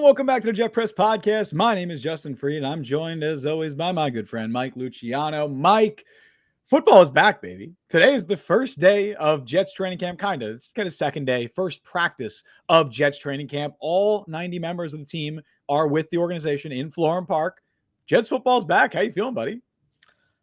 welcome back to the Jet Press Podcast. My name is Justin Fried, and I'm joined, as always, by my good friend, Mike Luciano. Mike, football is back, baby. Today is the first day of Jets training camp, kind of. It's kind of second day, first practice of Jets training camp. All 90 members of the team are with the organization in Florham Park. Jets football's back. How you feeling, buddy?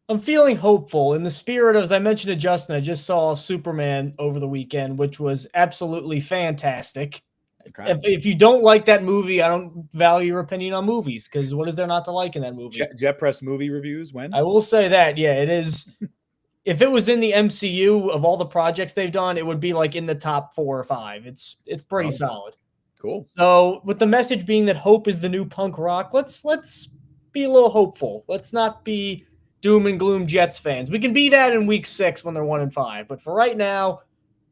I'm feeling hopeful. In the spirit of, as I mentioned to Justin, I just saw Superman over the weekend, which was absolutely fantastic. Okay. If you don't like that movie, I don't value your opinion on movies, because what is there not to like in that movie? Jet Press movie reviews, when? I will say that, yeah, it is. If it was in the MCU of all the projects they've done, it would be like in the top 4 or 5. It's pretty solid. Cool. So with the message being that hope is the new punk rock, let's be a little hopeful. Let's not be doom and gloom Jets fans. We can be that in week 6 when they're 1-5. But for right now,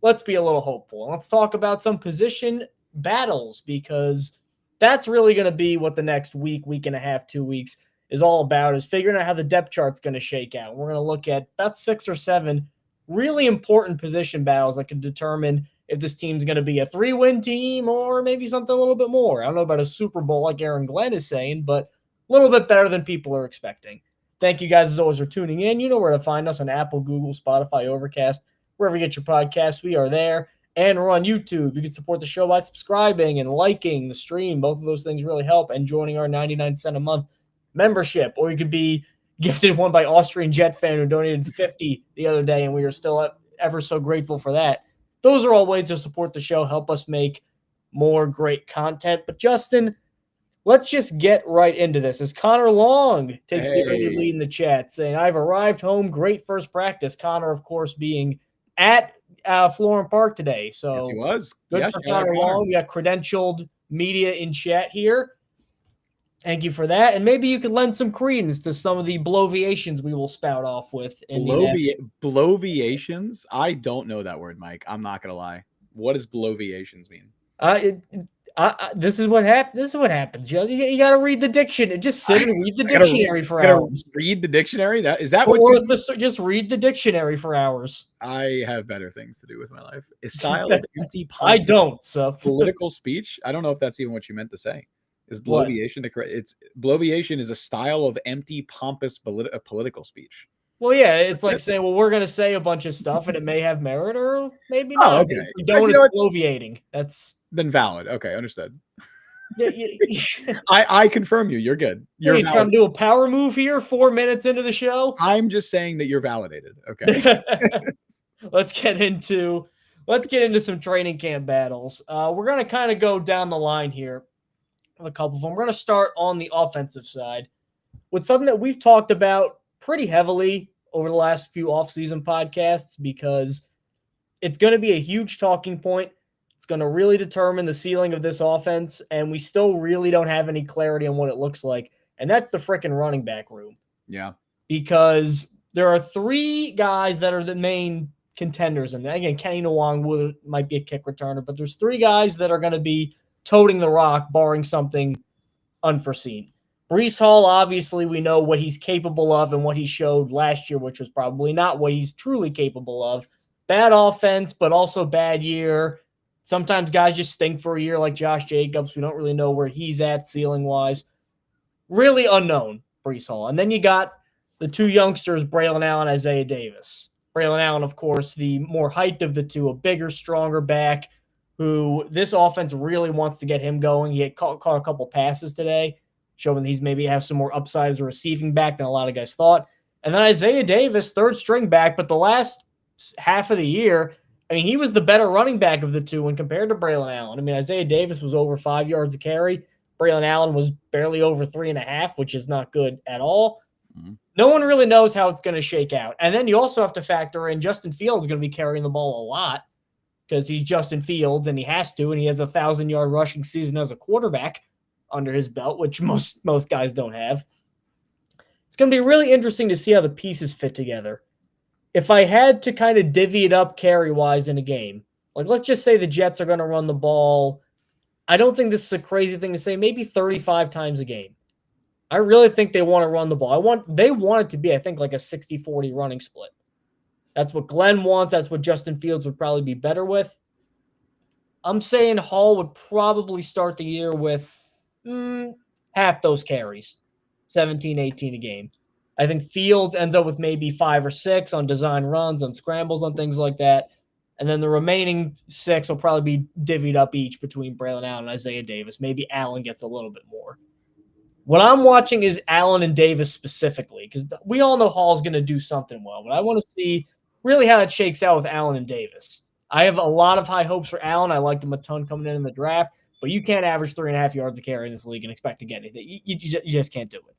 let's be a little hopeful. And let's talk about some position battles, because that's really going to be what the next week and a half, 2 weeks is all about, is figuring out how the depth chart's going to shake out. We're going to look at about 6 or 7 really important position battles that can determine if this team's going to be a 3-win team or maybe something a little bit more. I don't know about a Super Bowl like Aaron Glenn is saying, but a little bit better than people are expecting. Thank you guys as always for tuning in. You know where to find us on Apple, Google, Spotify, Overcast, wherever you get your podcasts. We are there. And we're on YouTube. You can support the show by subscribing and liking the stream. Both of those things really help. And joining our 99-cent a month membership. Or you could be gifted one by Austrian Jet fan who donated $50 the other day, and we are still ever so grateful for that. Those are all ways to support the show, help us make more great content. But Justin, let's just get right into this. As Connor Long takes the early lead in the chat, saying, I've arrived home. Great first practice. Connor, of course, being at Florham Park today. So yes, he was. Good for Connor Long. We got credentialed media in chat here. Thank you for that. And maybe you could lend some credence to some of the bloviations we will spout off with. Bloviations? I don't know that word, Mike. I'm not going to lie. What does bloviations mean? This is what happens. This is what happens. You got to read the dictionary. Just sit and read the dictionary for hours. Read the dictionary. Just read the dictionary for hours. I have better things to do with my life. A style of empty. I don't. So political speech. I don't know if that's even what you meant to say. Is bloviation the correct? It's bloviation is a style of empty, pompous political speech. Well, yeah, it's like saying, well, we're going to say a bunch of stuff and it may have merit or maybe not. Oh, okay. We don't want to bloviating. That's then valid. Okay, understood. I confirm you. You're good. You're trying to do a power move here 4 minutes into the show? I'm just saying that you're validated. Okay. Let's get into some training camp battles. We're going to kind of go down the line here. A couple of them. We're going to start on the offensive side with something that we've talked about pretty heavily over the last few off-season podcasts, because it's going to be a huge talking point. It's going to really determine the ceiling of this offense, and we still really don't have any clarity on what it looks like, and that's the freaking running back room. Yeah. Because there are 3 guys that are the main contenders, and again, Kenny Nwangwu might be a kick returner, but there's 3 guys that are going to be toting the rock, barring something unforeseen. Breece Hall, obviously, we know what he's capable of and what he showed last year, which was probably not what he's truly capable of. Bad offense, but also bad year. Sometimes guys just stink for a year, like Josh Jacobs. We don't really know where he's at ceiling-wise. Really unknown, Breece Hall. And then you got the 2 youngsters, Braylon Allen, Isaiah Davis. Braylon Allen, of course, the more height of the 2, a bigger, stronger back, who this offense really wants to get him going. He had caught a couple passes today, showing he's maybe has some more upside as a receiving back than a lot of guys thought. And then Isaiah Davis, 3rd string back, but the last half of the year, I mean, he was the better running back of the 2 when compared to Braylon Allen. I mean, Isaiah Davis was over 5 yards a carry. Braylon Allen was barely over 3.5, which is not good at all. Mm-hmm. No one really knows how it's going to shake out. And then you also have to factor in Justin Fields is going to be carrying the ball a lot, because he's Justin Fields and he has to, and he has a 1,000-yard rushing season as a quarterback under his belt, which most guys don't have. It's going to be really interesting to see how the pieces fit together. If I had to kind of divvy it up carry-wise in a game, like let's just say the Jets are going to run the ball, I don't think this is a crazy thing to say, maybe 35 times a game. I really think they want to run the ball. They want it to be, I think, like a 60-40 running split. That's what Glenn wants. That's what Justin Fields would probably be better with. I'm saying Hall would probably start the year with half those carries, 17, 18 a game. I think Fields ends up with maybe 5 or 6 on design runs, on scrambles, on things like that. And then the remaining 6 will probably be divvied up each between Braylon Allen and Isaiah Davis. Maybe Allen gets a little bit more. What I'm watching is Allen and Davis specifically, because we all know Hall's going to do something well, but I want to see really how it shakes out with Allen and Davis. I have a lot of high hopes for Allen. I liked him a ton coming in the draft, but you can't average 3.5 yards a carry in this league and expect to get anything. You just can't do it.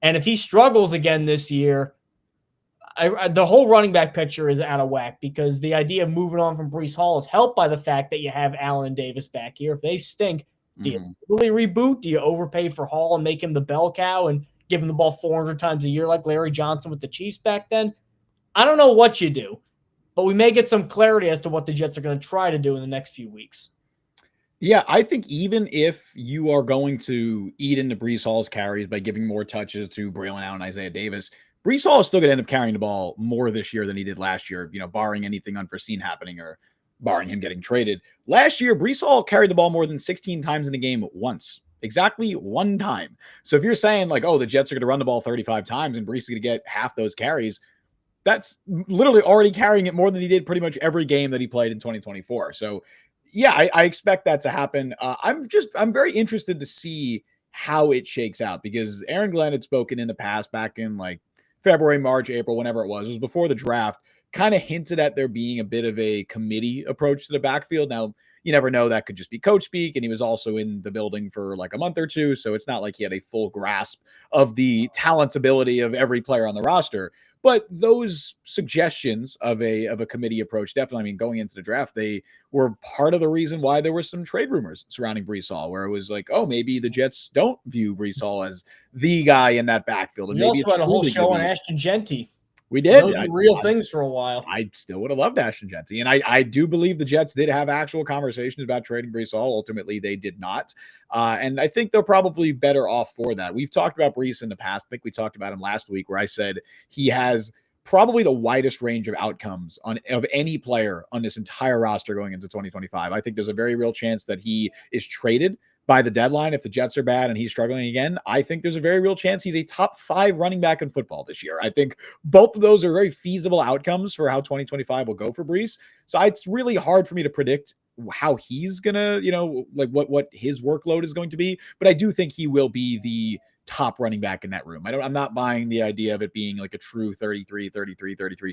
And if he struggles again this year, the whole running back picture is out of whack, because the idea of moving on from Breece Hall is helped by the fact that you have Allen and Davis back here. If they stink, do you really reboot? Do you overpay for Hall and make him the bell cow and give him the ball 400 times a year like Larry Johnson with the Chiefs back then? I don't know what you do, but we may get some clarity as to what the Jets are going to try to do in the next few weeks. Yeah, I think even if you are going to eat into Breece Hall's carries by giving more touches to Braylon Allen and Isaiah Davis, Breece Hall is still going to end up carrying the ball more this year than he did last year, barring anything unforeseen happening or barring him getting traded. Last year, Breece Hall carried the ball more than 16 times in a game once. Exactly one time. So if you're saying like, oh, the Jets are going to run the ball 35 times and Breece is going to get half those carries, that's literally already carrying it more than he did pretty much every game that he played in 2024. So yeah, I expect that to happen. I'm very interested to see how it shakes out, because Aaron Glenn had spoken in the past back in like February, March, April, whenever it was before the draft, kind of hinted at there being a bit of a committee approach to the backfield. Now, you never know, that could just be coach speak. And he was also in the building for like a month or two. So it's not like he had a full grasp of the talent ability of every player on the roster. But those suggestions of a committee approach, definitely, I mean, going into the draft, they were part of the reason why there were some trade rumors surrounding Breece Hall, where it was like, oh, maybe the Jets don't view Breece Hall as the guy in that backfield. And we maybe also had a whole show on Ashton Genty. We did. Those are real things for a while. I still would have loved Ashton Genty. And I do believe the Jets did have actual conversations about trading Breece Hall. Ultimately, they did not. And I think they're probably better off for that. We've talked about Breece in the past. I think we talked about him last week, where I said he has probably the widest range of outcomes of any player on this entire roster going into 2025. I think there's a very real chance that he is traded by the deadline. If the Jets are bad and he's struggling again, I think there's a very real chance he's a top 5 running back in football this year. I think both of those are very feasible outcomes for how 2025 will go for Breece. So it's really hard for me to predict how he's gonna, like what his workload is going to be. But I do think he will be the top running back in that room. I'm not buying the idea of it being like a true 33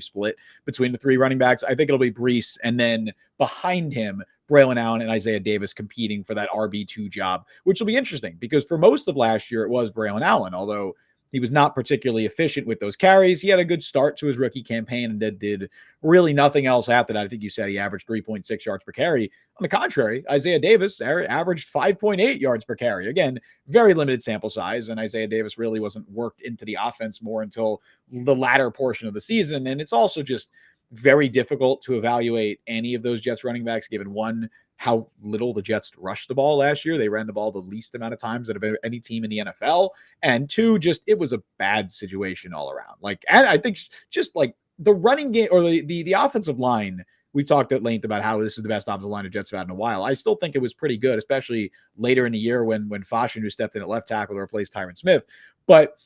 split between the 3 running backs. I think it'll be Breece, and then behind him, Braylon Allen and Isaiah Davis competing for that RB2 job, which will be interesting, because for most of last year, it was Braylon Allen, although he was not particularly efficient with those carries. He had a good start to his rookie campaign and did really nothing else after that. I think you said he averaged 3.6 yards per carry. On the contrary, Isaiah Davis averaged 5.8 yards per carry. Again, very limited sample size, and Isaiah Davis really wasn't worked into the offense more until the latter portion of the season. And it's also just very difficult to evaluate any of those Jets running backs, given one, how little the Jets rushed the ball last year. They ran the ball the least amount of times out of any team in the NFL. And 2, just it was a bad situation all around. And I think just like the running game or the offensive line, we've talked at length about how this is the best offensive line the Jets have had in a while. I still think it was pretty good, especially later in the year when Fashion, who stepped in at left tackle to replace Tyron Smith. But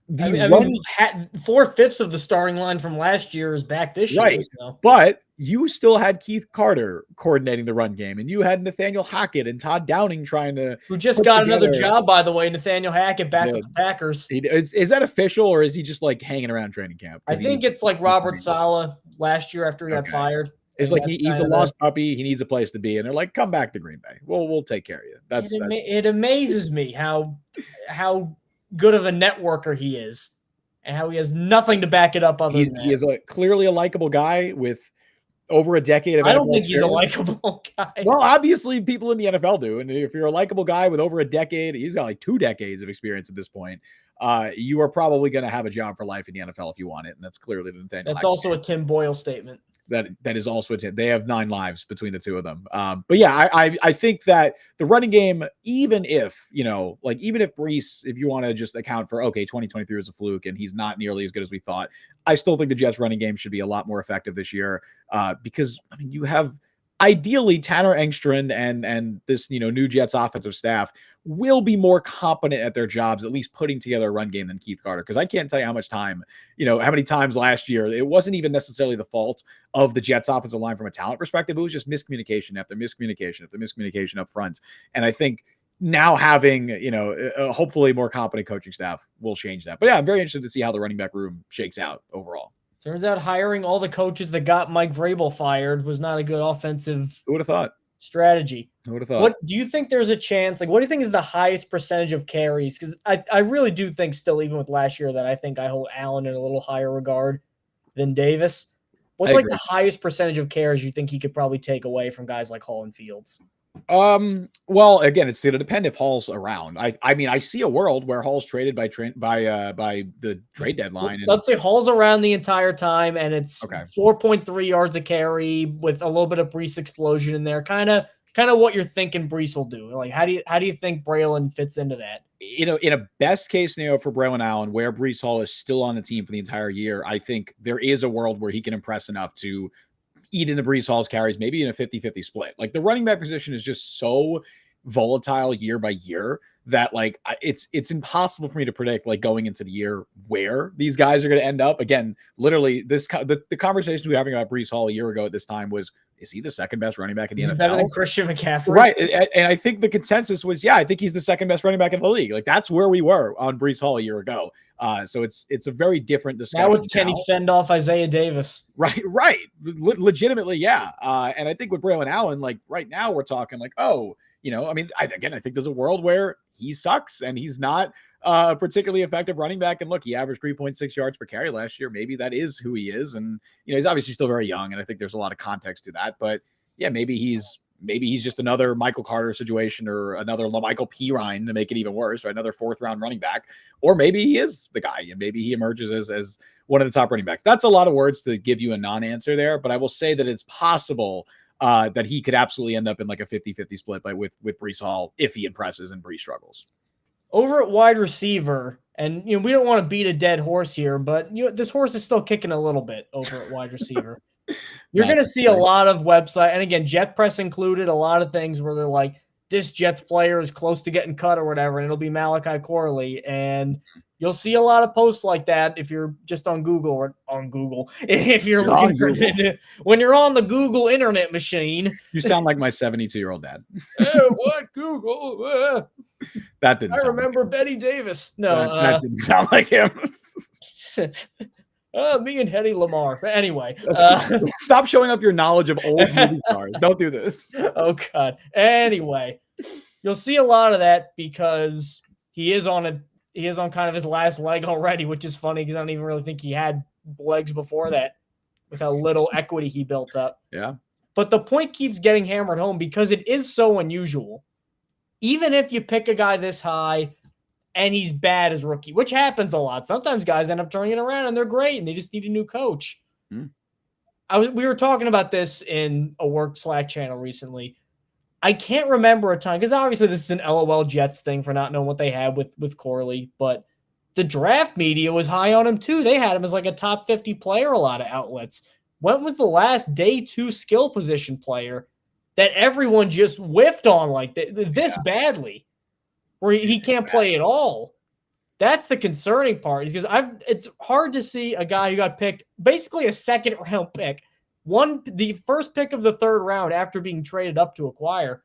4/5 of the starting line from last year is back this year. Right. So. But you still had Keith Carter coordinating the run game, and you had Nathaniel Hackett and Todd Downing who just got another job, by the way. Nathaniel Hackett back with the Packers. Is that official, or is he just like hanging around training camp? I think it's like Robert Saleh last year after he got fired. It's like he's a lost puppy. He needs a place to be, and they're like, "Come back to Green Bay. We'll take care of you." It amazes me how good of a networker he is, and how he has nothing to back it up other than that. He is clearly a likable guy with over a decade of NFL I don't think experience. He's a likable guy. Well, obviously people in the NFL do. And if you're a likable guy with over a decade, he's got like 2 decades of experience at this point. You are probably going to have a job for life in the NFL if you want it. And that's clearly the thing. That's also a Tim Boyle statement. That is also a tip. They have 9 lives between the 2 of them. But yeah, I think that the running game, even if Breece, if you want to just account for, okay, 2023 was a fluke and he's not nearly as good as we thought, I still think the Jets running game should be a lot more effective this year. Because I mean, you have ideally Tanner Engstrand and this, new Jets offensive staff will be more competent at their jobs, at least putting together a run game than Keith Carter. Because I can't tell you how much time, how many times last year it wasn't even necessarily the fault of the Jets offensive line from a talent perspective. It was just miscommunication after miscommunication after miscommunication up front. And I think now having, hopefully more competent coaching staff will change that. But yeah, I'm very interested to see how the running back room shakes out overall. Turns out hiring all the coaches that got Mike Vrabel fired was not a good offensive Who would have thought? Strategy. Who would have thought? What do you think there's a chance? Like, what do you think is the highest percentage of carries? Because I really do think still, even with last year, that I think I hold Allen in a little higher regard than Davis. What's like the highest percentage of carries you think he could probably take away from guys like Hall and Fields? Well, again, it's going to depend if Hall's around. I mean, I see a world where Hall's traded by the trade deadline. Let's say Hall's around the entire time, and it's 4.3 yards a carry with a little bit of Breece explosion in there. Kind of what you're thinking Breece will do. Like, how do you think Braylon fits into that? In a best case scenario for Braylon Allen, where Breece Hall is still on the team for the entire year, I think there is a world where he can impress enough to eat into Breece Hall's carries, maybe in a 50-50 split. Like, the running back position is just so volatile year by year that like it's impossible for me to predict, like, going into the year where these guys are going to end up. Again, literally the conversations we were having about Breece Hall a year ago at this time was, is he the second best running back in the NFL? Better than Christian McCaffrey? Right. And I think the consensus was, yeah, I think he's the second best running back in the league. Like, that's where we were on Breece Hall a year ago. So it's a very different discussion. Now it's Kenny fend off Isaiah Davis. Right. Legitimately, yeah. And I think with Braylon Allen, like, right now we're talking like, I mean, I think there's a world where he sucks and he's not a particularly effective running back. And look, he averaged 3.6 yards per carry last year. Maybe that is who he is. And, he's obviously still very young. And I think there's a lot of context to that. But yeah, maybe he's just another Michael Carter situation or another Michael Pirine to make it even worse, right? Another 4th round running back. Or maybe he is the guy and maybe he emerges as one of the top running backs. That's a lot of words to give you a non-answer there. But I will say that it's possible that he could absolutely end up in like a 50-50 split with Breece Hall if he impresses and Breece struggles. Over at wide receiver, and we don't want to beat a dead horse here, but this horse is still kicking a little bit over at wide receiver. You're going to see a lot of website, and again, Jet Press included, a lot of things where they're like, this Jets player is close to getting cut or whatever, and it'll be Malachi Corley. And you'll see a lot of posts like that if you're just on Google or on Google. If you're looking for it, when you're on the Google internet machine. You sound like my 72-year-old dad. What Google? That didn't. I remember like Betty Davis. No, that didn't sound like him. Me and Hedy Lamar. But anyway, stop showing up your knowledge of old movie stars. Don't do this. Oh God. Anyway, you'll see a lot of that because he is on kind of his last leg already, which is funny because I don't even really think he had legs before that with how little equity he built up. Yeah. But the point keeps getting hammered home because it is so unusual. Even if you pick a guy this high and he's bad as rookie, which happens a lot. Sometimes guys end up turning it around and they're great and they just need a new coach. We were talking about this in a work Slack channel recently. I can't remember a time, because obviously this is an LOL Jets thing for not knowing what they had with Corley, but the draft media was high on him too. They had him as like a top 50 player, a lot of outlets. When was the last day 2 skill position player that everyone just whiffed on like this badly, where he can't play at all? That's the concerning part, because it's hard to see a guy who got picked, basically a 2nd round pick, the first pick of the 3rd round after being traded up to acquire.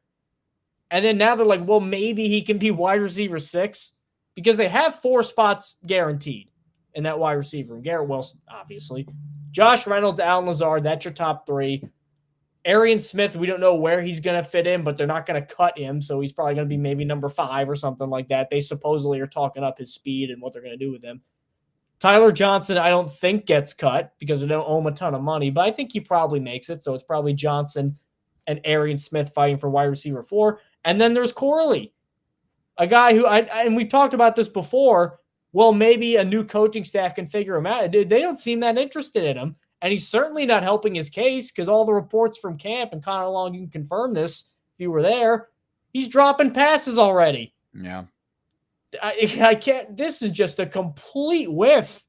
And then now they're like, well, maybe he can be wide receiver 6, because they have 4 spots guaranteed in that wide receiver. Garrett Wilson, obviously. Josh Reynolds, Allen Lazard, that's your top 3. Arian Smith, we don't know where he's going to fit in, but they're not going to cut him, so he's probably going to be maybe number 5 or something like that. They supposedly are talking up his speed and what they're going to do with him. Tyler Johnson, I don't think gets cut because they don't owe him a ton of money, but I think he probably makes it, so it's probably Johnson and Arian Smith fighting for wide receiver 4. And then there's Corley, a guy who, and we've talked about this before, well, maybe a new coaching staff can figure him out. They don't seem that interested in him. And he's certainly not helping his case, because all the reports from camp, and Connor Long, you can confirm this if you were there, he's dropping passes already. Yeah. I can't. This is just a complete whiff.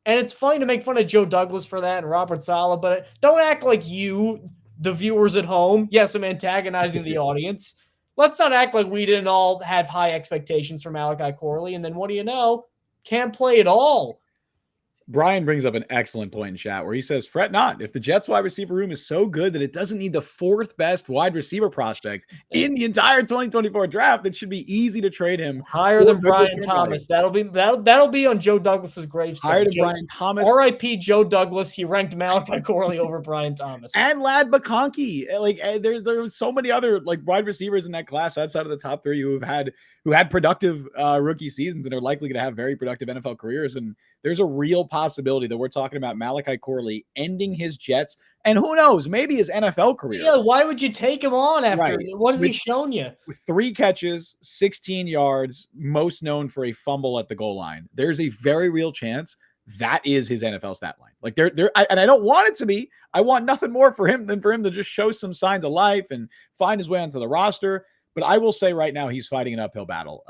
And it's funny to make fun of Joe Douglas for that and Robert Saleh, but don't act like you the viewers at home. Yes, I'm antagonizing the audience. Let's not act like we didn't all have high expectations for Malachi Corley, and then what do you know? Can't play at all. Brian brings up an excellent point in chat where he says, fret not. If the Jets wide receiver room is so good that it doesn't need the fourth best wide receiver prospect in the entire 2024 draft, it should be easy to trade him. Higher than Brian Thomas. That'll be on Joe Douglas's gravestone. Higher than Brian Thomas. R.I.P. Joe Douglas. He ranked Malachi Corley over Brian Thomas. And Lad McConkey. Like there's so many other like wide receivers in that class outside of the top 3 who had productive rookie seasons and are likely going to have very productive NFL careers. And there's a real possibility that we're talking about Malachi Corley ending his Jets and who knows, maybe his NFL career. Yeah, why would you take him on after? Right. What has he shown you? With 3 catches, 16 yards, most known for a fumble at the goal line. There's a very real chance that is his NFL stat line. Like and I don't want it to be. I want nothing more for him than for him to just show some signs of life and find his way onto the roster. But I will say right now he's fighting an uphill battle.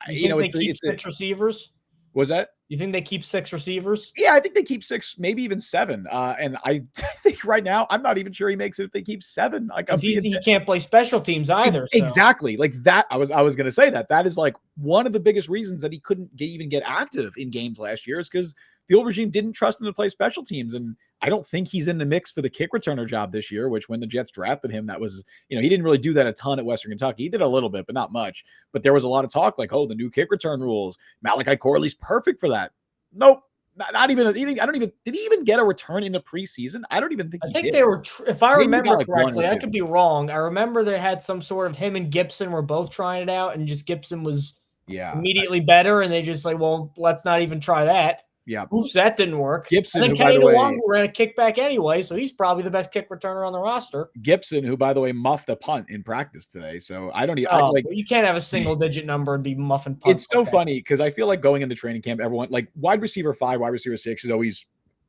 They keep 6 receivers. Was that? You think they keep 6 receivers? Yeah, I think they keep 6, maybe even 7. And I think right now I'm not even sure he makes it if they keep 7. Like he can't play special teams either. Exactly. Like that. I was going to say that is like one of the biggest reasons that he couldn't even get active in games last year is because the old regime didn't trust him to play special teams. And I don't think he's in the mix for the kick returner job this year, which when the Jets drafted him, that was, he didn't really do that a ton at Western Kentucky. He did a little bit, but not much. But there was a lot of talk like, oh, the new kick return rules. Malachi Corley's perfect for that. Nope. Not even, did he even get a return in the preseason? I don't even think he did. They were, if I remember correctly, I could be wrong. I remember they had some sort of him and Gibson were both trying it out and just Gibson was immediately better. And they just like, well, let's not even try that. Yeah. Oops, that didn't work. Gibson, and then Kenny Nwangwu ran a kickback anyway, so he's probably the best kick returner on the roster. Gibson, who, by the way, muffed a punt in practice today. So I don't even you can't have a single-digit number and be muffing punts. It's so funny because I feel like going into training camp, everyone like wide receiver 5, wide receiver 6 is always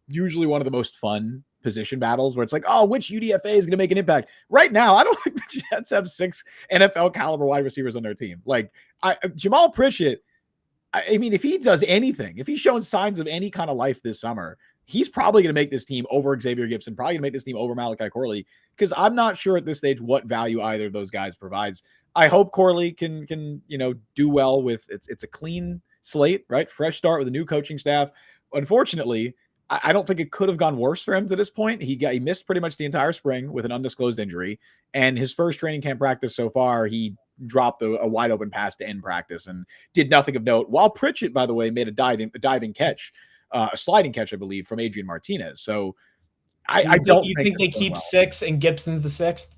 usually one of the most fun position battles where it's like, oh, which UDFA is going to make an impact? Right now, I don't think the Jets have 6 NFL caliber wide receivers on their team. Like Jamal Pritchett. I mean, if he does anything, if he's showing signs of any kind of life this summer, he's probably going to make this team over Xavier Gibson, probably going to make this team over Malachi Corley, because I'm not sure at this stage what value either of those guys provides. I hope Corley can do well with it's a clean slate, right? Fresh start with a new coaching staff. Unfortunately, I don't think it could have gone worse for him to this point. He missed pretty much the entire spring with an undisclosed injury, and his first training camp practice so far, he dropped a wide open pass to end practice and did nothing of note. While Pritchett, by the way, made a diving catch, a sliding catch, I believe, from Adrian Martinez. So I don't think they keep 6 and Gibson's the 6th.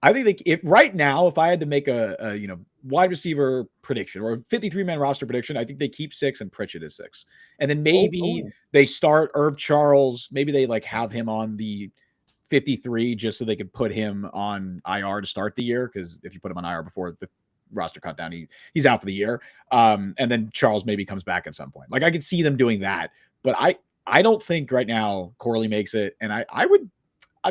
I think if right now, if I had to make a wide receiver prediction or a 53-man roster prediction, I think they keep 6 and Pritchett is 6. And then maybe they start Herb Charles. Maybe they like have him on the 53 just so they could put him on IR to start the year. Because if you put him on IR before the roster cut down, he's out for the year. And then Charles maybe comes back at some point. Like I could see them doing that, but I don't think right now Corley makes it. And I would,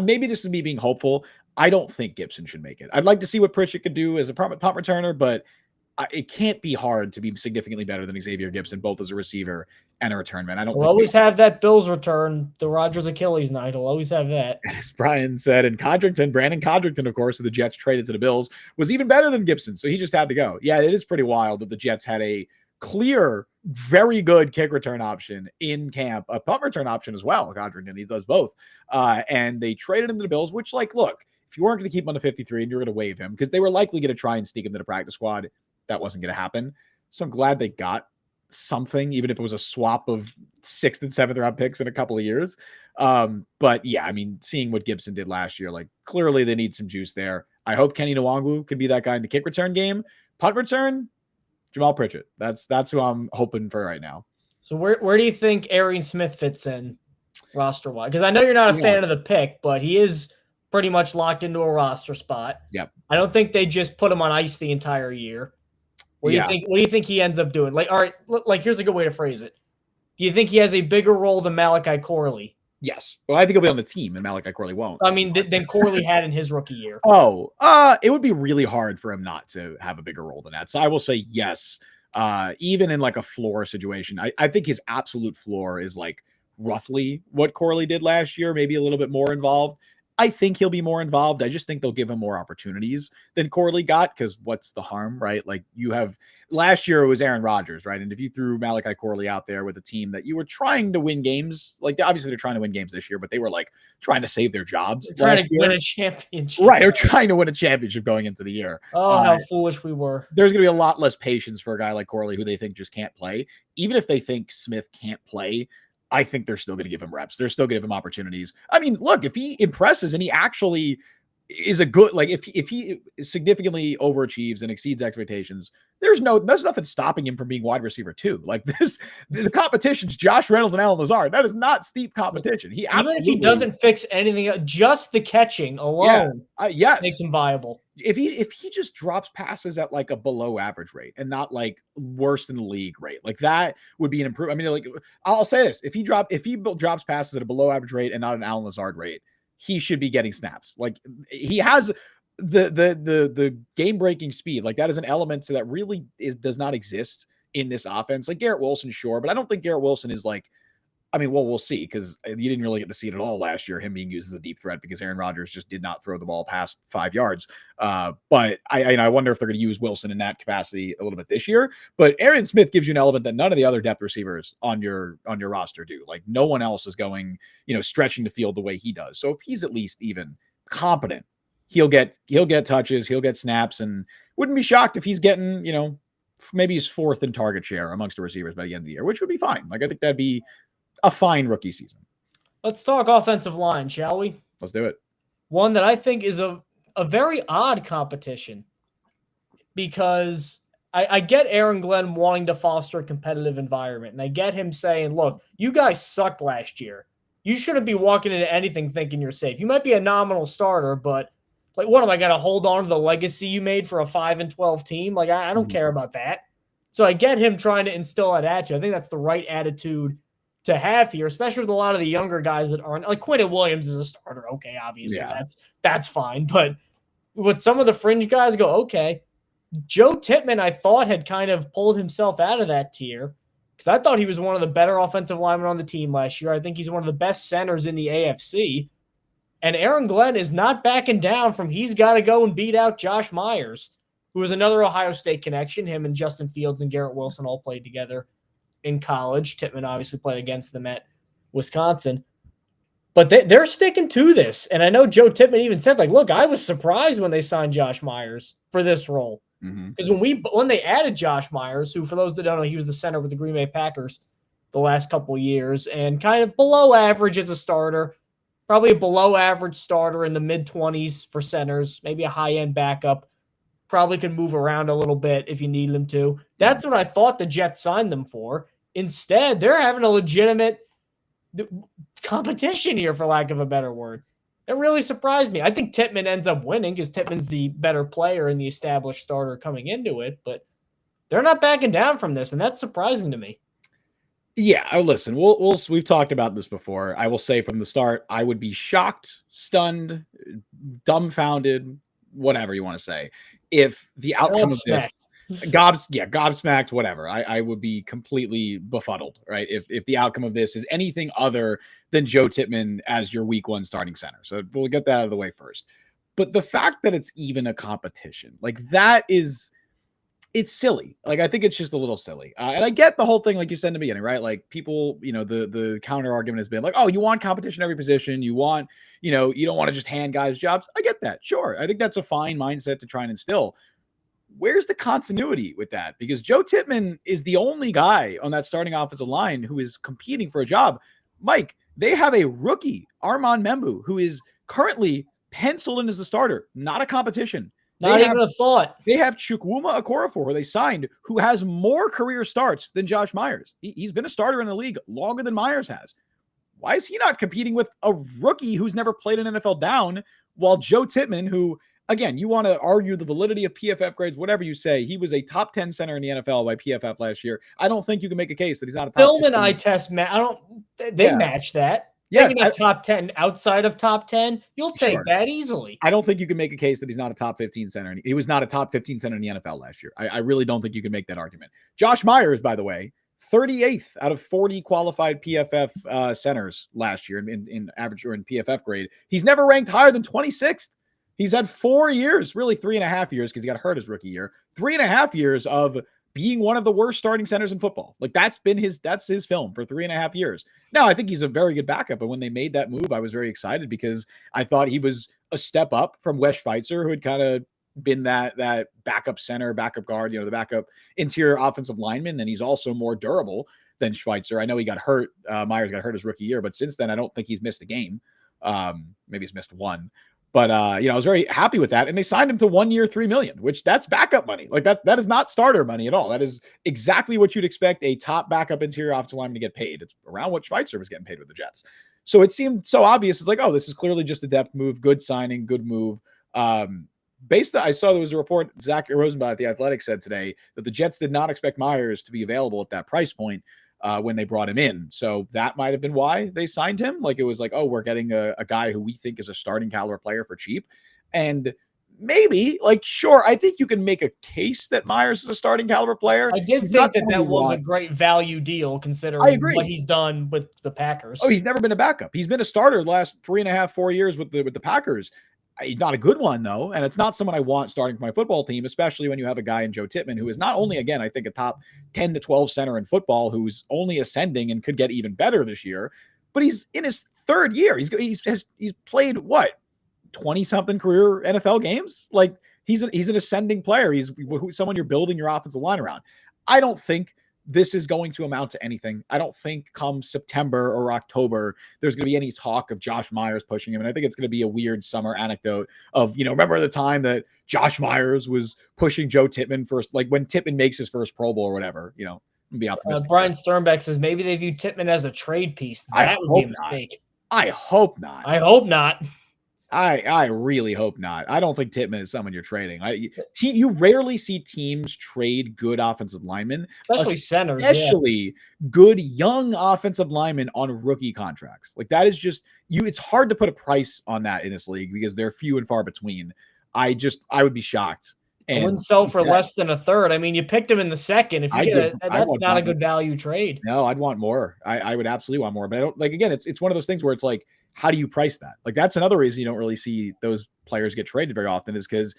maybe this is me being hopeful. I don't think Gibson should make it. I'd like to see what Pritchett could do as a punt returner, but it can't be hard to be significantly better than Xavier Gibson, both as a receiver and a return man. We'll always have that Bills return, the Rodgers Achilles night. He'll always have that. As Brian said, and Brandon Condrington, of course, who the Jets traded to the Bills, was even better than Gibson, so he just had to go. Yeah, it is pretty wild that the Jets had a clear, very good kick return option in camp, a punt return option as well. Condrington, he does both. And they traded him to the Bills, which, like, look, if you weren't going to keep him on the 53 and you're going to waive him, because they were likely going to try and sneak him to the practice squad, that wasn't going to happen. So I'm glad they got something, even if it was a swap of 6th and 7th round picks in a couple of years. But yeah, I mean, seeing what Gibson did last year, like clearly they need some juice there. I hope Kenny Nwangwu could be that guy in the kick return game. Punt return, Jamal Pritchett. That's who I'm hoping for right now. So where do you think Arian Smith fits in roster wise? Because I know you're not a fan of the pick, but he is pretty much locked into a roster spot. Yep. I don't think they just put him on ice the entire year. What do you think? What do you think he ends up doing? Like, all right, like here's a good way to phrase it. Do you think he has a bigger role than Malachi Corley? Yes. Well, I think he'll be on the team, and Malachi Corley won't. I mean, than Corley had in his rookie year. It would be really hard for him not to have a bigger role than that. So I will say yes. Even in like a floor situation, I think his absolute floor is like roughly what Corley did last year, maybe a little bit more involved. I think he'll be more involved. I just think they'll give him more opportunities than Corley got, because what's the harm, right? Like, you have last year it was Aaron Rodgers, right? And if you threw Malachi Corley out there with a team that you were trying to win games, like obviously they're trying to win games this year, but they were like trying to save their jobs. They're trying to win a championship. Right. They're trying to win a championship going into the year. Oh, how foolish we were. There's going to be a lot less patience for a guy like Corley who they think just can't play. Even if they think Smith can't play, I think they're still going to give him reps. They're still going to give him opportunities. I mean, look, if he impresses and he actually is a good, like if he significantly overachieves and exceeds expectations, there's nothing stopping him from being wide receiver 2. Like the competition's Josh Reynolds and Allen Lazard. That is not steep competition. Even if he doesn't fix anything, just the catching alone makes him viable. If he just drops passes at like a below average rate and not like worse than the league rate, like that would be an improvement. I mean, like, I'll say this: if he drops passes at a below average rate and not an Allen Lazard rate, he should be getting snaps. Like, he has the game breaking speed. Like, that is an element to that really does not exist in this offense. Like Garrett Wilson, sure, but I don't think Garrett Wilson is like, I mean, well, we'll see, because you didn't really get to see it at all last year, him being used as a deep threat, because Aaron Rodgers just did not throw the ball past 5 yards. But I wonder if they're going to use Wilson in that capacity a little bit this year. But Aaron Smith gives you an element that none of the other depth receivers on your roster do. Like, no one else is going, stretching the field the way he does. So if he's at least even competent, he'll get touches, he'll get snaps, and wouldn't be shocked if he's getting, maybe his 4th in target share amongst the receivers by the end of the year, which would be fine. Like, I think that'd be a fine rookie season. Let's talk offensive line, shall we? Let's do it. One that I think is a very odd competition, because I get Aaron Glenn wanting to foster a competitive environment, and I get him saying, look, you guys sucked last year. You shouldn't be walking into anything thinking you're safe. You might be a nominal starter, but like, what am I going to hold on to the legacy you made for a 5-12 team? Like, I don't care about that. So I get him trying to instill that at you. I think that's the right attitude to have here, especially with a lot of the younger guys that aren't, like Quentin Williams is a starter. Okay, obviously that's fine. But with some of the fringe guys, go, okay. Joe Tippmann, I thought, had kind of pulled himself out of that tier, because I thought he was one of the better offensive linemen on the team last year. I think he's one of the best centers in the AFC. And Aaron Glenn is not backing down from he's got to go and beat out Josh Myers, who is another Ohio State connection. Him and Justin Fields and Garrett Wilson all played together in college. Tippmann obviously played against them at Wisconsin. But they're sticking to this. And I know Joe Tippmann even said, like, look, I was surprised when they signed Josh Myers for this role. Because when they added Josh Myers, who, for those that don't know, he was the center with the Green Bay Packers the last couple of years, and kind of below average as a starter, probably a below average starter in the mid-20s for centers, maybe a high-end backup, probably can move around a little bit if you need them to. That's what I thought the Jets signed them for. Instead, they're having a legitimate competition here, for lack of a better word. It really surprised me. I think Tippmann ends up winning because Tippmann's the better player and the established starter coming into it, but they're not backing down from this, and that's surprising to me. Yeah, listen, we've talked about this before. I will say from the start, I would be shocked, stunned, dumbfounded, whatever you want to say, if the outcome of this, gobsmacked, whatever. I would be completely befuddled, right? If the outcome of this is anything other than Joe Tippmann as your week 1 starting center. So we'll get that out of the way first. But the fact that it's even a competition, like that is, it's silly. Like, I think it's just a little silly. And I get the whole thing, like you said in the beginning, right? Like, people, the counter argument has been like, oh, you want competition every position. You want, you don't want to just hand guys jobs. I get that. Sure. I think that's a fine mindset to try and instill. Where's the continuity with that? Because Joe Tippmann is the only guy on that starting offensive line who is competing for a job. Mike, they have a rookie, Armand Membu, who is currently penciled in as the starter, not a competition. Not even a thought. They have Chukwuma Okorafor, who they signed, who has more career starts than Josh Myers. He's been a starter in the league longer than Myers has. Why is he not competing with a rookie who's never played an NFL down, while Joe Tippmann, who, again, you want to argue the validity of PFF grades, whatever you say, he was a top 10 center in the NFL by PFF last year. I don't think you can make a case that he's not a top Film and eye test, they match that. Yeah, maybe not top 10 outside of top 10. You'll take that easily. I don't think you can make a case that he's not a top 15 center. He was not a top 15 center in the NFL last year. I really don't think you can make that argument. Josh Myers, by the way, 38th out of 40 qualified PFF centers last year in average or in PFF grade. He's never ranked higher than 26th. He's had 4 years, really 3.5 years, because he got hurt his rookie year. 3.5 years of being one of the worst starting centers in football. Like that's his film for 3.5 years. Now, I think he's a very good backup, but when they made that move, I was very excited because I thought he was a step up from Wes Schweitzer, who had kind of been that backup center, backup guard, the backup interior offensive lineman, and he's also more durable than Schweitzer. I know he got hurt. Myers got hurt his rookie year, but since then, I don't think he's missed a game. Maybe he's missed one. But I was very happy with that. And they signed him to 1 year, $3 million, which that's backup money. Like that is not starter money at all. That is exactly what you'd expect a top backup interior offensive lineman to get paid. It's around what Schweitzer was getting paid with the Jets. So it seemed so obvious. It's like, oh, this is clearly just a depth move, good signing, good move. I saw there was a report, Zach Rosenblatt at The Athletic said today that the Jets did not expect Myers to be available at that price point when they brought him in. So that might have been why they signed him. Like it was like, oh, we're getting a guy who we think is a starting caliber player for cheap. And maybe, like, sure, I think you can make a case that Myers is a starting caliber player. I did think that was a great value deal considering what he's done with the Packers. Oh, he's never been a backup. He's been a starter the last 3.5, 4 years with the Packers. He's not a good one, though, and it's not someone I want starting for my football team, especially when you have a guy in Joe Tippmann who is not only, again, I think a top 10 to 12 center in football who's only ascending and could get even better this year, but he's in his third year. He's played, what, 20-something career NFL games? Like, he's an ascending player. He's someone you're building your offensive line around. I don't think this is going to amount to anything. I don't think come September or October, there's going to be any talk of Josh Myers pushing him. And I think it's going to be a weird summer anecdote of, remember the time that Josh Myers was pushing Joe Tippmann first, like when Tippmann makes his first Pro Bowl or whatever, be optimistic. Brian Sternbeck says maybe they view Tippmann as a trade piece. That would be a mistake. I hope not. I hope not. I really hope not. I don't think Tippmann is someone you're trading. You rarely see teams trade good offensive linemen, especially centers, especially good young offensive linemen on rookie contracts. Like that is just it's hard to put a price on that in this league because they're few and far between. I would be shocked. And wouldn't sell for less than a third. I mean, you picked him in the second. If you that's not a good value trade. No, I'd want more. I would absolutely want more. But I don't again, it's one of those things where it's like, how do you price that? Like that's another reason you don't really see those players get traded very often is because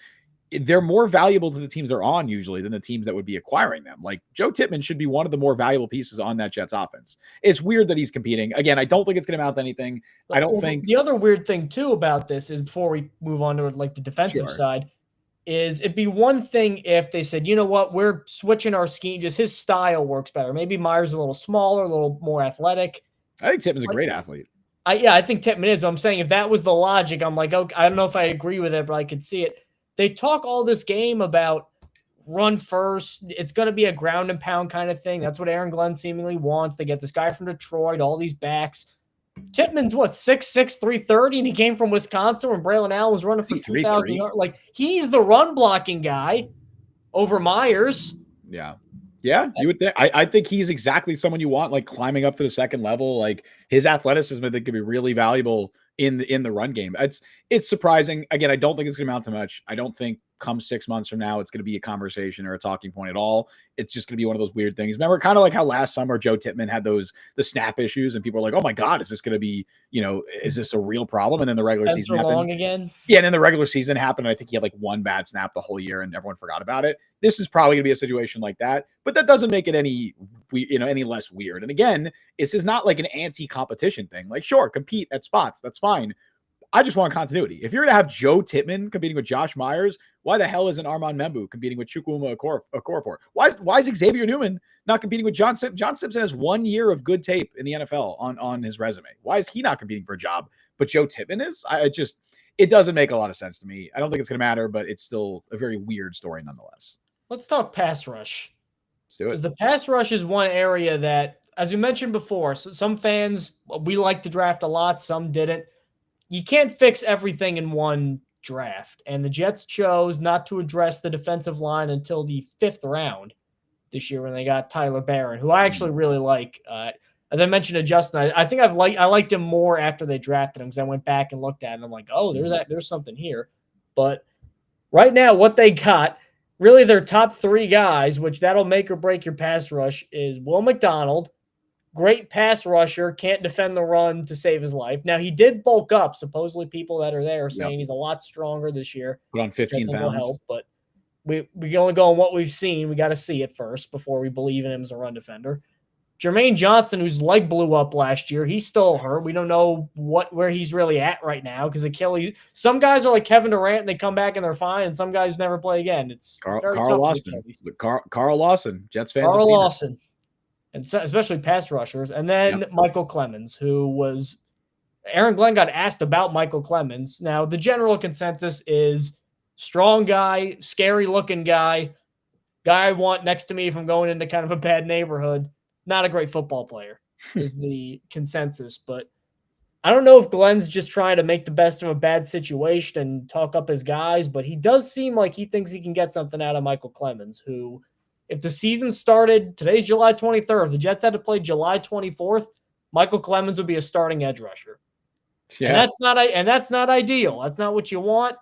they're more valuable to the teams they're on usually than the teams that would be acquiring them. Like Joe Tippmann should be one of the more valuable pieces on that Jets offense. It's weird that he's competing. Again, I don't think it's going to amount to anything. I don't think the other weird thing too about this is before we move on to like the defensive side is it'd be one thing if they said, you know what, we're switching our scheme. Just his style works better. Maybe Myers is a little smaller, a little more athletic. I think Tippmann's a great athlete. I think Tippmann is. But I'm saying if that was the logic, I'm like, okay, I don't know if I agree with it, but I could see it. They talk all this game about run first. It's going to be a ground and pound kind of thing. That's what Aaron Glenn seemingly wants. They get this guy from Detroit, all these backs. Tippmann's what, 6'6", 330, and he came from Wisconsin when Braylon Allen was running for 2,000 yards. Like, he's the run blocking guy over Myers. Yeah, you would think. I think he's exactly someone you want, like climbing up to the second level. Like his athleticism, I think, could be really valuable in the run game. It's surprising. Again, I don't think it's going to amount to much. I don't think come 6 months from now, it's going to be a conversation or a talking point at all. It's just going to be one of those weird things. Remember kind of like how last summer Joe Tippmann had the snap issues and people were like, oh my God, is this going to be, is this a real problem? And then the regular season happened again. Yeah. And then the regular season happened. I think he had like one bad snap the whole year and everyone forgot about it. This is probably gonna be a situation like that, but that doesn't make it any less weird. And again, this is not like an anti-competition thing. Like, sure, compete at spots. That's fine. I just want continuity. If you're going to have Joe Tippmann competing with Josh Myers, why the hell isn't Armand Membu competing with Chukwuma Okorafor? Why is Xavier Newman not competing with John Simpson? John Simpson has 1 year of good tape in the NFL on his resume. Why is he not competing for a job? But Joe Tippmann is? It doesn't make a lot of sense to me. I don't think it's going to matter, but it's still a very weird story nonetheless. Let's talk pass rush. Let's do it. The pass rush is one area that, as we mentioned before, some fans, we like to draft a lot, some didn't. You can't fix everything in one draft. And the Jets chose not to address the defensive line until the 5th round this year when they got Tyler Barron, who I actually really like. As I mentioned to Justin, I think I liked him more after they drafted him because I went back and looked at it and I'm like, oh, there's something here. But right now, what they got really their top three guys, which that'll make or break your pass rush, is Will McDonald, great pass rusher, can't defend the run to save his life. Now, he did bulk up. Supposedly, people that are there are Yep. saying he's a lot stronger this year, Put on which I 15 think will pounds. help. But we can only go on what we've seen. We got to see it first before we believe in him as a run defender. Jermaine Johnson, whose leg blew up last year, he's still hurt. We don't know where he's really at right now because Achilles. Some guys are like Kevin Durant and they come back and they're fine, and some guys never play again. It's very Carl tough with Lawson. Achilles. Carl Lawson. Jets fans have Carl seen Lawson, and especially pass rushers, and then Michael Clemens, who was Aaron Glenn got asked about Michael Clemens. Now the general consensus is strong guy, scary looking guy I want next to me if I'm going into kind of a bad neighborhood. Not a great football player is the consensus, but I don't know if Glenn's just trying to make the best of a bad situation and talk up his guys, but he does seem like he thinks he can get something out of Michael Clemens, who, if the season started, today's July 23rd, if the Jets had to play July 24th, Michael Clemens would be a starting edge rusher. Yeah. And that's not ideal. That's not what you want,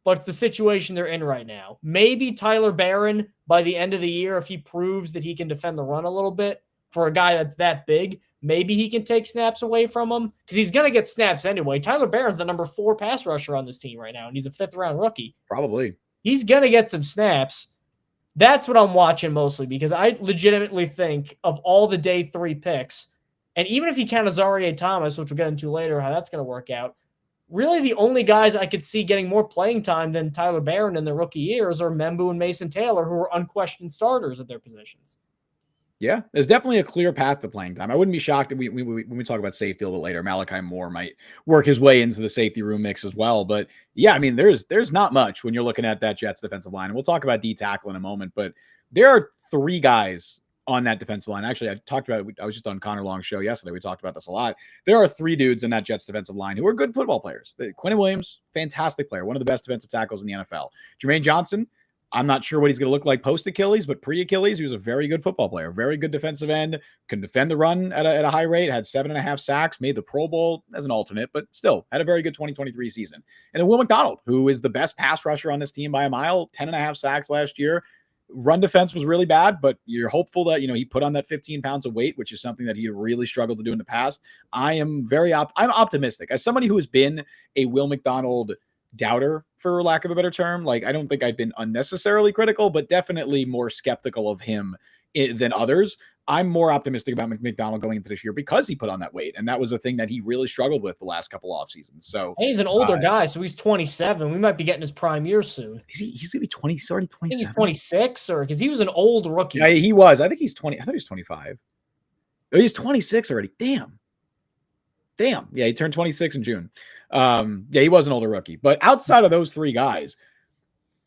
but it's the situation they're in right now. Maybe Tyler Barron by the end of the year, if he proves that he can defend the run a little bit for a guy that's that big, maybe he can take snaps away from him because he's going to get snaps anyway. Tyler Barron's the number 4 pass rusher on this team right now, and he's a 5th-round rookie. Probably. He's going to get some snaps. That's what I'm watching mostly because I legitimately think of all the day 3 picks, and even if you count Azareye'h Thomas, which we'll get into later how that's going to work out, really the only guys I could see getting more playing time than Tyler Barron in their rookie years are Membu and Mason Taylor, who are unquestioned starters at their positions. Yeah, there's definitely a clear path to playing time. I wouldn't be shocked if when we talk about safety a little bit later, Malachi Moore might work his way into the safety room mix as well. But yeah, I mean, there's not much when you're looking at that Jets defensive line. And we'll talk about D tackle in a moment, but there are 3 guys on that defensive line. Actually, I was just on Connor Long's show yesterday. We talked about this a lot. There are 3 dudes in that Jets defensive line who are good football players. Quentin Williams, fantastic player, one of the best defensive tackles in the NFL. Jermaine Johnson, I'm not sure what he's going to look like post-Achilles, but pre-Achilles, he was a very good football player, very good defensive end, can defend the run at a high rate, had 7.5 sacks, made the Pro Bowl as an alternate, but still had a very good 2023 season. And then Will McDonald, who is the best pass rusher on this team by a mile, 10.5 sacks last year. Run defense was really bad, but you're hopeful that, he put on that 15 pounds of weight, which is something that he really struggled to do in the past. I'm optimistic. As somebody who has been a Will McDonald doubter, for lack of a better term, like I don't think I've been unnecessarily critical, but definitely more skeptical of him than others. I'm more optimistic about McDonald going into this year because he put on that weight, and that was a thing that he really struggled with the last couple off seasons. So and he's an older guy, so he's 27. We might be getting his prime years soon. He's gonna be 20, already 27. I think he's 26, or because he was an old rookie. Yeah, he was. I think he's 20. I thought he was 25. Oh, he's 26 already. Damn. Yeah, he turned 26 in June. Yeah, he was an older rookie. But outside of those 3 guys,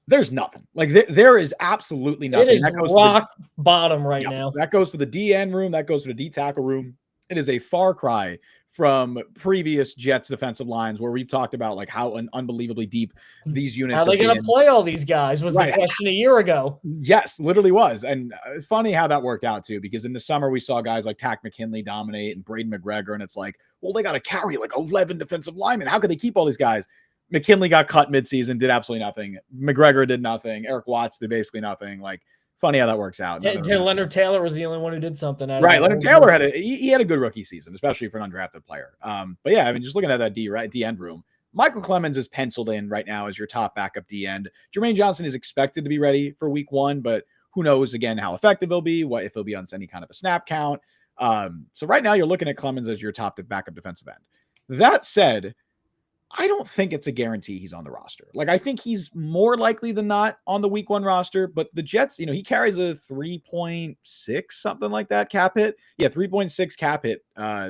there's nothing. Like there is absolutely nothing. It is rock bottom right now. That goes for the DN room. That goes for the D tackle room. It is a far cry from previous Jets defensive lines where we've talked about like how unbelievably deep these units are. How are they going to play all these guys was the question a year ago. Yes, literally was. And funny how that worked out too, because in the summer we saw guys like Tack McKinley dominate and Braden McGregor. And it's like, well, they got to carry like 11 defensive linemen. How could they keep all these guys? McKinley got cut midseason, did absolutely nothing. McGregor did nothing. Eric Watts did basically nothing. Like, funny how that works out. Leonard Taylor was the only one who did something. Right. Leonard Taylor had a good rookie season, especially for an undrafted player. But yeah, I mean, just looking at that D end room, Michael Clemens is penciled in right now as your top backup D end. Jermaine Johnson is expected to be ready for week 1, but who knows again how effective he'll be, if he'll be on any kind of a snap count. So right now you're looking at Clemens as your top backup defensive end. That said, I don't think it's a guarantee he's on the roster. Like, I think he's more likely than not on the week 1 roster, but the Jets, he carries a 3.6, something like that cap hit. Yeah, 3.6 cap hit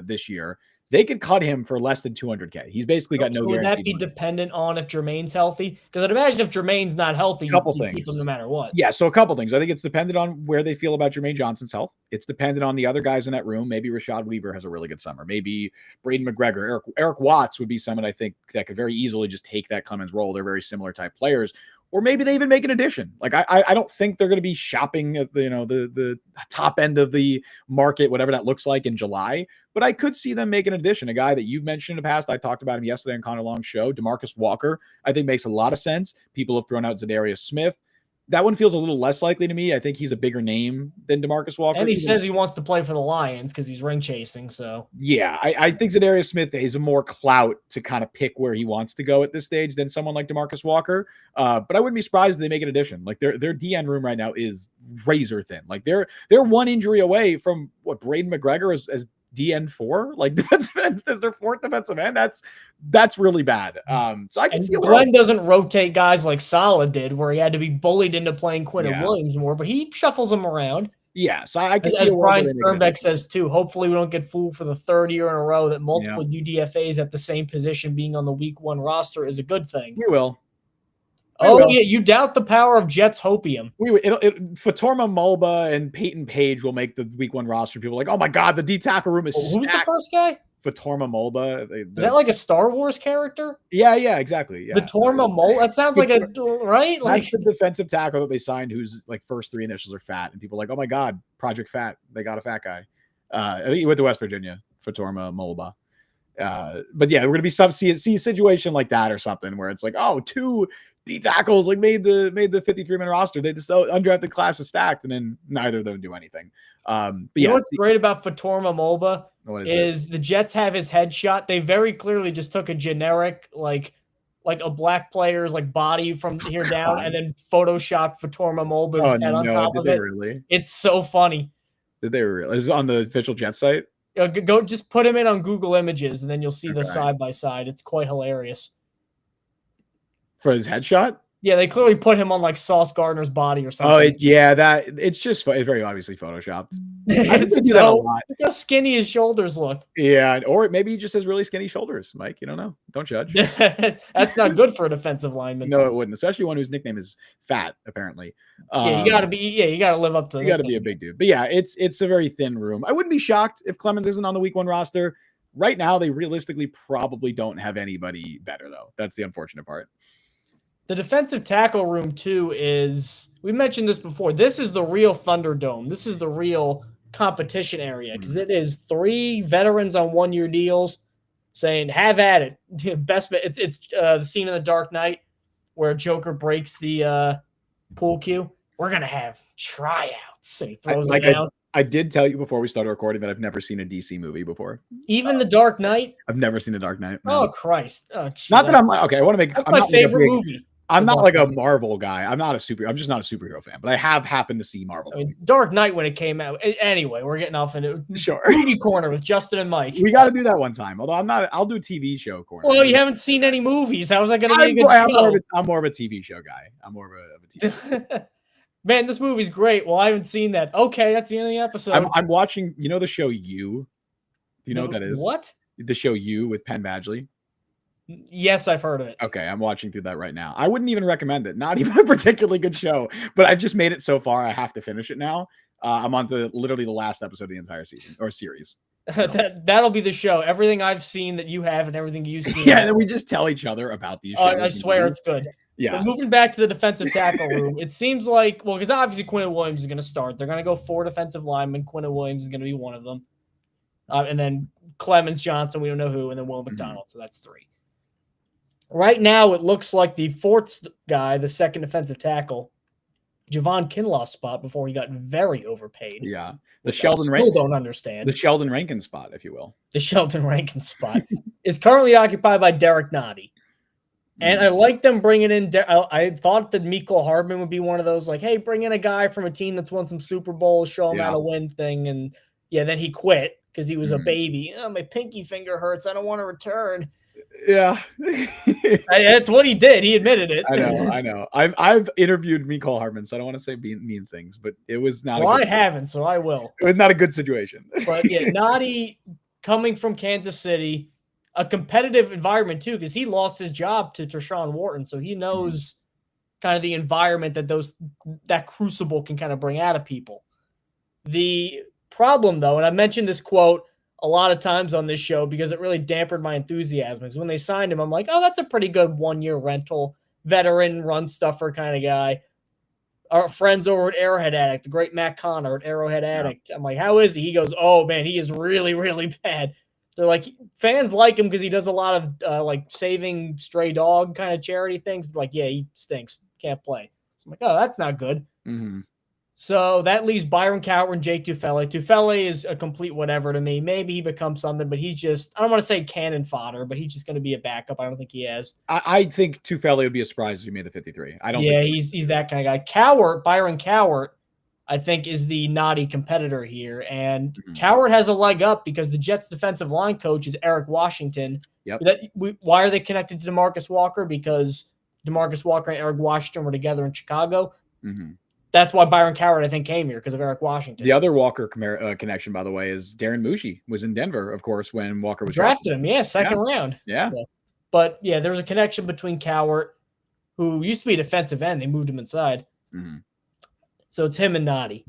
this year. They could cut him for less than $200K. He's basically got no guarantee. Would that be dependent on if Jermaine's healthy? Because I'd imagine if Jermaine's not healthy, you keep him no matter what. Yeah, so a couple things. I think it's dependent on where they feel about Jermaine Johnson's health. It's dependent on the other guys in that room. Maybe Rashad Weaver has a really good summer. Maybe Braden McGregor. Eric Watts would be someone I think that could very easily just take that Clemens role. They're very similar type players. Or maybe they even make an addition. Like I don't think they're going to be shopping at the top end of the market, whatever that looks like in July. But I could see them make an addition. A guy that you've mentioned in the past, I talked about him yesterday on Connor Long's show, DeMarcus Walker, I think makes a lot of sense. People have thrown out Zadarius Smith. That one feels a little less likely to me. I think he's a bigger name than DeMarcus Walker. And he says he wants to play for the Lions because he's ring chasing. So yeah, I think Zadarius Smith is a more clout to kind of pick where he wants to go at this stage than someone like DeMarcus Walker. But I wouldn't be surprised if they make an addition. Like their DN room right now is razor thin. Like they're one injury away from what Braden McGregor as DN4, like defensive end as their fourth defensive end. That's really bad. So I can see Glenn doesn't rotate guys like Saleh did, where he had to be bullied into playing Quinton Williams more, but he shuffles them around. Yeah, so I can see as Brian Sternbeck says too. Hopefully, we don't get fooled for the third year in a row that multiple UDFAs at the same position being on the week 1 roster is a good thing. We will. Yeah, you doubt the power of Jets hopium. Fatorma Mulba and Peyton Page will make the week 1 roster. People are like, oh my god, the D tackle room is who's the first guy? Fatorma Mulba. Is that like a Star Wars character? Yeah, exactly. Yeah. Fatorma Mulba. That sounds like a right. That's the defensive tackle that they signed, whose like first 3 initials are Fat, and people are like, oh my god, Project Fat. They got a fat guy. I think he went to West Virginia. Fatorma Mulba. But yeah, we're gonna be some situation like that or something where it's like, oh, 2 D tackles like made the 53-man roster. They just undrafted class is stacked, and then neither of them do anything. But you know what's great about Fatorma Mulba is the Jets have his headshot. They very clearly just took a generic like a black player's like body from here down, and then photoshopped Fatorma Mulba's head on top of it. Really? It's so funny. Did they really? Is it on the official Jets site? Go just put him in on Google Images, and then you'll see the side by side. It's quite hilarious. For his headshot? Yeah, they clearly put him on like Sauce Gardner's body or something. Oh, it's very obviously photoshopped. I think they do that a lot. Look how skinny his shoulders look. Yeah, or maybe he just has really skinny shoulders, Mike. You don't know. Don't judge. That's not good for a defensive lineman. No, it wouldn't, especially one whose nickname is Fat, apparently. You gotta live up to. You got to be a big dude. But yeah, it's a very thin room. I wouldn't be shocked if Clemens isn't on the week 1 roster. Right now, they realistically probably don't have anybody better, though. That's the unfortunate part. The defensive tackle room, too, we mentioned this before. This is the real Thunderdome. This is the real competition area because it is 3 veterans on 1-year deals saying, have at it. Best. It's the scene in The Dark Knight where Joker breaks the pool cue. We're going to have tryouts. And he throws it down. I did tell you before we started recording that I've never seen a DC movie before. Even The Dark Knight? I've never seen The Dark Knight. No. Oh, Christ. Oh, not that I'm like, okay, I want to make... That's my favorite movie. I'm not like a Marvel guy. I'm just not a superhero fan, but I have happened to see Marvel. Dark Knight when it came out. Anyway, we're getting off into movie corner with Justin and Mike. We got to do that one time. Although I'll do TV show corner. Well, you haven't seen any movies. How is that going to be a good show? I'm more of a TV show guy. I'm more of a TV show. Man, this movie's great. Well, I haven't seen that. Okay, that's the end of the episode. I'm watching, the show You? Do you know what that is? What? The show You with Penn Badgley. Yes, I've heard of it. Okay, I'm watching through that right now. I wouldn't even recommend it. Not even a particularly good show, but I've just made it so far. I have to finish it now. I'm on to literally the last episode of the entire season or series. So. That'll be the show. Everything I've seen that you have and everything you've seen. Yeah, and then we just tell each other about these shows. I swear it's good. Yeah. But moving back to the defensive tackle room, it seems like, because obviously Quinton Williams is going to start. They're going to go 4 defensive linemen. Quinton Williams is going to be one of them. And then Clemens Johnson, we don't know who, and then Will McDonald. So that's 3. Right now, it looks like the 4th guy, the 2nd defensive tackle, Javon Kinlaw's spot before he got very overpaid. Yeah. The Sheldon Rankin. Don't understand. The Sheldon Rankin spot, if you will. The Sheldon Rankin spot is currently occupied by Derek Nottie. And I like them bringing in. I thought that Mecole Hardman would be one of those, like, hey, bring in a guy from a team that's won some Super Bowls, show him how to win thing. And then he quit because he was a baby. Oh, my pinky finger hurts. I don't want to return. Yeah. That's what he did. He admitted it. I know. I've interviewed Mecole Hardman, so I don't want to say mean things, but it was not. Well, I haven't, so I will. It was not a good situation. But yeah, Nottie coming from Kansas City. A competitive environment too, because he lost his job to Treshaun Wharton, so he knows kind of the environment that crucible can kind of bring out of people. The problem, though, and I mentioned this quote a lot of times on this show because it really dampened my enthusiasm. Because when they signed him, I'm like, oh, that's a pretty good 1-year rental, veteran, run stuffer kind of guy. Our friends over at Arrowhead Addict, the great Matt Connor at Arrowhead Addict. I'm like, how is he? He goes, oh man, he is really, really bad. They're like, fans like him because he does a lot of like saving stray dog kind of charity things. But like, yeah, he stinks. Can't play. I'm like, oh, that's not good. Mm-hmm. So that leaves Byron Cowart and Jake Tufele. Tufele is a complete whatever to me. Maybe he becomes something, but he's just, I don't want to say cannon fodder, but he's just going to be a backup. I don't think he has. I think Tufele would be a surprise if he made the 53. I don't Yeah, think he's that kind of guy. Cowart, Byron Cowart, I think is the naughty competitor here. And Cowart has a leg up because the Jets defensive line coach is Eric Washington. Yep. Why are they connected to DeMarcus Walker? Because DeMarcus Walker and Eric Washington were together in Chicago. Mm-hmm. That's why Byron Cowart, I think, came here because of Eric Washington. The other Walker connection, by the way, is Darren Mushi was in Denver, of course, when Walker was drafted him. Yeah, second round. Yeah. But yeah, there was a connection between Cowart, who used to be a defensive end. They moved him inside. Mm-hmm. So it's him and Noddy.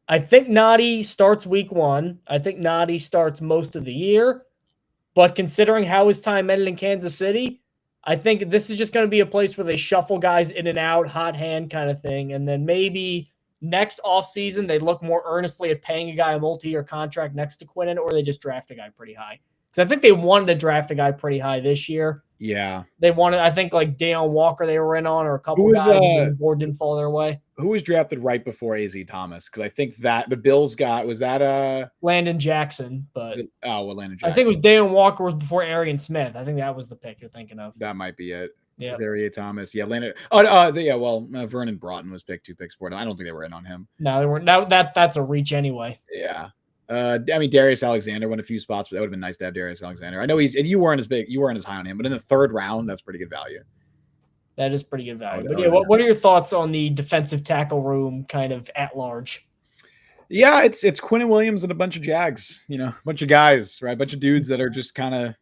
I think Noddy starts week 1. I think Noddy starts most of the year. But considering how his time ended in Kansas City, I think this is just going to be a place where they shuffle guys in and out, hot hand kind of thing. And then maybe next offseason, they look more earnestly at paying a guy a multi-year contract next to Quinnen, or they just draft a guy pretty high. Because I think they wanted to draft a guy pretty high this year. Yeah. They wanted, I think, like Deion Walker they were in on, or a couple guys, and the board didn't fall their way. Who was drafted right before AZ Thomas? Because I think that the Bills was that Landon Jackson, but Landon Jackson. I think it was Deion Walker was before Arian Smith. I think that was the pick you're thinking of. That might be it. Yeah, Zaria Thomas. Yeah, Landon. Vernon Broughton was picked 2 picks for it. I don't think they were in on him. No, they weren't. That's a reach anyway. Yeah. I mean, Darius Alexander went a few spots, but that would have been nice to have Darius Alexander. I know you weren't as high on him, but in the 3rd round, that's pretty good value. That is pretty good value. But yeah, what are your thoughts on the defensive tackle room kind of at large? Yeah, it's Quinnen Williams and a bunch of Jags, a bunch of guys, right? A bunch of dudes that are just kind of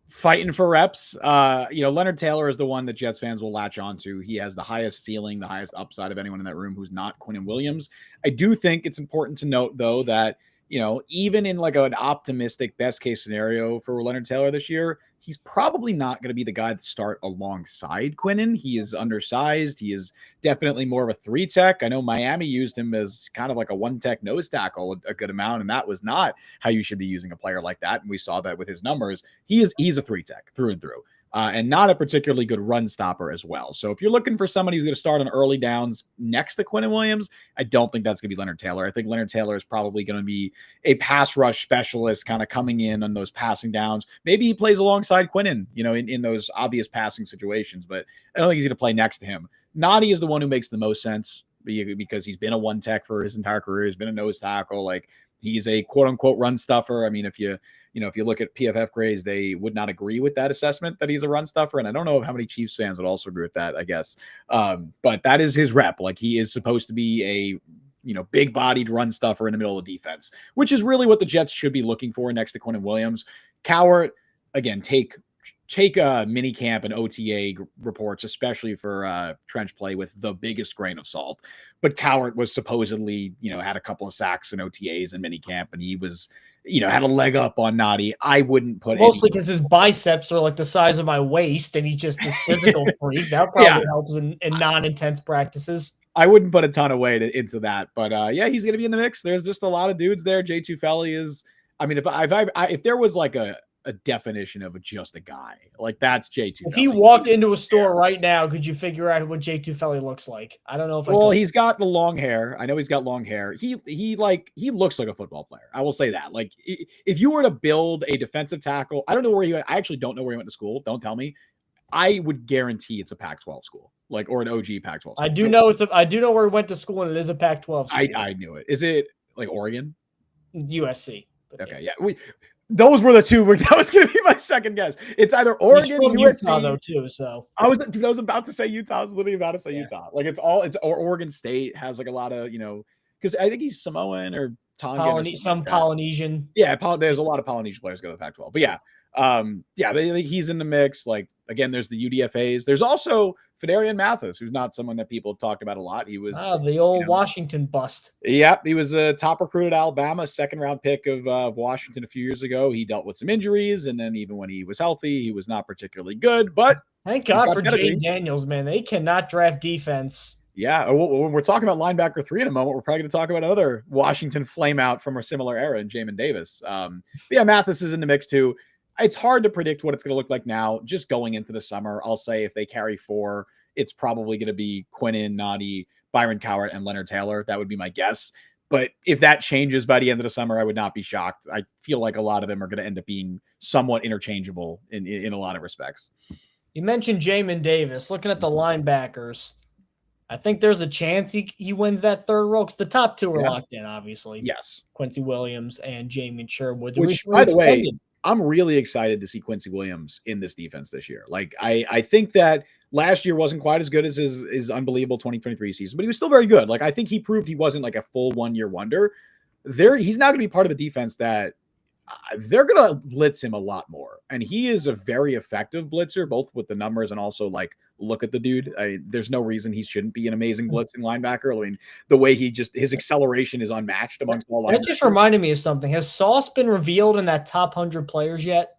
fighting for reps. Leonard Taylor is the one that Jets fans will latch onto. He has the highest ceiling, the highest upside of anyone in that room who's not Quinnen Williams. I do think it's important to note, though, that even in like an optimistic best case scenario for Leonard Taylor this year, he's probably not going to be the guy to start alongside Quinnen. He is undersized. He is definitely more of a 3 tech. I know Miami used him as kind of like a 1 tech nose tackle a good amount, and that was not how you should be using a player like that. And we saw that with his numbers. He's a 3 tech through and through. And not a particularly good run stopper as well. So if you're looking for somebody who's going to start on early downs next to Quinnen Williams, I don't think that's going to be Leonard Taylor. I think Leonard Taylor is probably going to be a pass rush specialist kind of coming in on those passing downs. Maybe he plays alongside Quinnen, in those obvious passing situations, but I don't think he's going to play next to him. Noddy is the one who makes the most sense because he's been a 1 tech for his entire career. He's been a nose tackle. Like, he's a quote unquote run stuffer. I mean, if you look at PFF grades, they would not agree with that assessment that he's a run stuffer. And I don't know how many Chiefs fans would also agree with that, I guess. But that is his rep. Like, he is supposed to be a, big bodied run stuffer in the middle of defense, which is really what the Jets should be looking for next to Quinnen Williams. Cowart, again, take mini camp and OTA reports, especially for trench play, with the biggest grain of salt. But Cowart was supposedly, had a couple of sacks in OTAs and mini camp, and he was, had a leg up on Noddy. I wouldn't put mostly because his biceps are like the size of my waist, and he's just this physical freak. That probably helps in non-intense practices. I wouldn't put a ton of weight into that, but he's going to be in the mix. There's just a lot of dudes there. J. Tufele is. I mean, if there was like a definition of just a guy, like, that's J. Tufele. If he walked into a store right now, could you figure out what J. Tufele looks like? I don't know if he's got the long hair. I know he's got long hair. He looks like a football player. I will say that. Like, if you were to build a defensive tackle, I don't know where he went. I actually don't know where he went to school. Don't tell me. I would guarantee it's a Pac-12 school, like, or an OG Pac-12 school. I do know where he went to school, and it is a Pac-12 school. I knew it. Is it like Oregon? USC. Okay, yeah. Those were the two. That was going to be my second guess. It's either Oregon, or USC. Utah, though, too. So I was about to say Utah. I was literally about to say Utah. Like, or Oregon State has like a lot of, because I think he's Samoan or Tongan. Some Polynesian. Yeah, there's a lot of Polynesian players go to the Pac-12. But he's in the mix. Like, again, there's the UDFAs. There's also Fedarian Mathis, who's not someone that people have talked about a lot. He was the old Washington bust. Yep, he was a top recruit at Alabama, 2nd round pick of Washington a few years ago. He dealt with some injuries, and then even when he was healthy, he was not particularly good. But thank God for Jay Daniels, man. They cannot draft defense. Yeah, when we're talking about linebacker 3 in a moment, we're probably going to talk about another Washington flameout from a similar era in Jamin Davis. Mathis is in the mix too. It's hard to predict what it's going to look like now. Just going into the summer, I'll say if they carry 4, it's probably going to be Quinnen, Nani, Byron Cowart, and Leonard Taylor. That would be my guess. But if that changes by the end of the summer, I would not be shocked. I feel like a lot of them are going to end up being somewhat interchangeable in a lot of respects. You mentioned Jamin Davis. Looking at the linebackers, I think there's a chance he wins that third role because the top two are locked in, obviously. Yes. Quincy Williams and Jamin Sherwood. Which, by the way, I'm really excited to see Quincy Williams in this defense this year. Like, I think that last year wasn't quite as good as his unbelievable 2023 season, but he was still very good. Like, I think he proved he wasn't like a full 1 year wonder. He's now going to be part of a defense that they're going to blitz him a lot more. And he is a very effective blitzer, both with the numbers and also like, look at the dude. There's no reason he shouldn't be an amazing blitzing linebacker. I mean, the way his acceleration is unmatched amongst all linebackers. That just reminded me of something. Has Sauce been revealed in that top 100 players yet?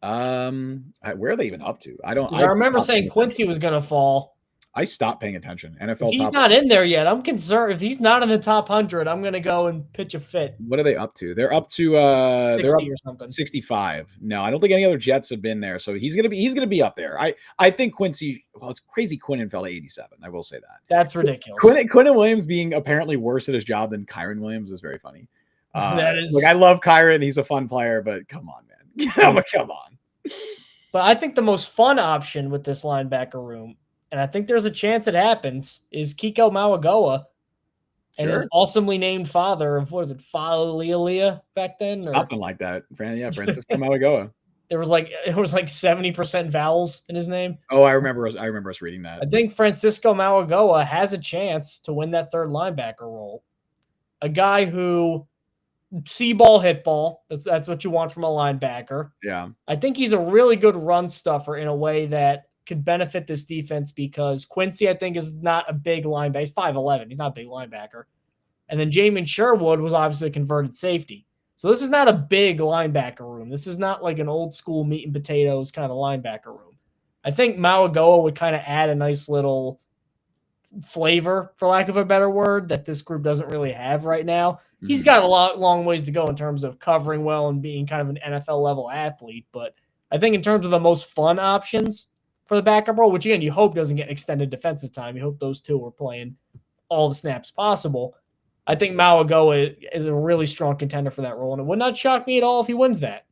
Where are they even up to? I remember saying Quincy was going to fall. I stopped paying attention. NFL. If he's not in there yet, I'm concerned. If he's not in the top 100, I'm going to go and pitch a fit. What are they up to? They're up to 60 they're up or something. 65. No, I don't think any other Jets have been there. So he's gonna be up there. I think Quincy. Well, it's crazy. Quinnen fell to 87. I will say that. That's ridiculous. Quinnen Williams being apparently worse at his job than Kyren Williams is very funny. That is like, I love Kyren. He's a fun player, but come on, man. Come on. But I think the most fun option with this linebacker room, and I think there's a chance it happens, is Kiko Mauagoa and his awesomely named father of, what is it, Falilia back then? Something like that. Yeah, Francisco Mauagoa. It was like 70% vowels in his name. Oh, I remember us reading that. I think Francisco Mauagoa has a chance to win that third linebacker role. A guy who see ball, hit ball. That's what you want from a linebacker. Yeah. I think he's a really good run stuffer in a way that could benefit this defense because Quincy, I think, is not a big linebacker. He's 5'11". He's not a big linebacker. And then Jamin Sherwood was obviously a converted safety. So this is not a big linebacker room. This is not like an old school meat and potatoes kind of linebacker room. I think Mauagoa would kind of add a nice little flavor, for lack of a better word, that this group doesn't really have right now. Mm-hmm. He's got a long ways to go in terms of covering well and being kind of an NFL level athlete. But I think in terms of the most fun options for the backup role, which again, you hope doesn't get extended defensive time. You hope those two are playing all the snaps possible. I think Mauagoa is a really strong contender for that role, and it would not shock me at all if he wins that.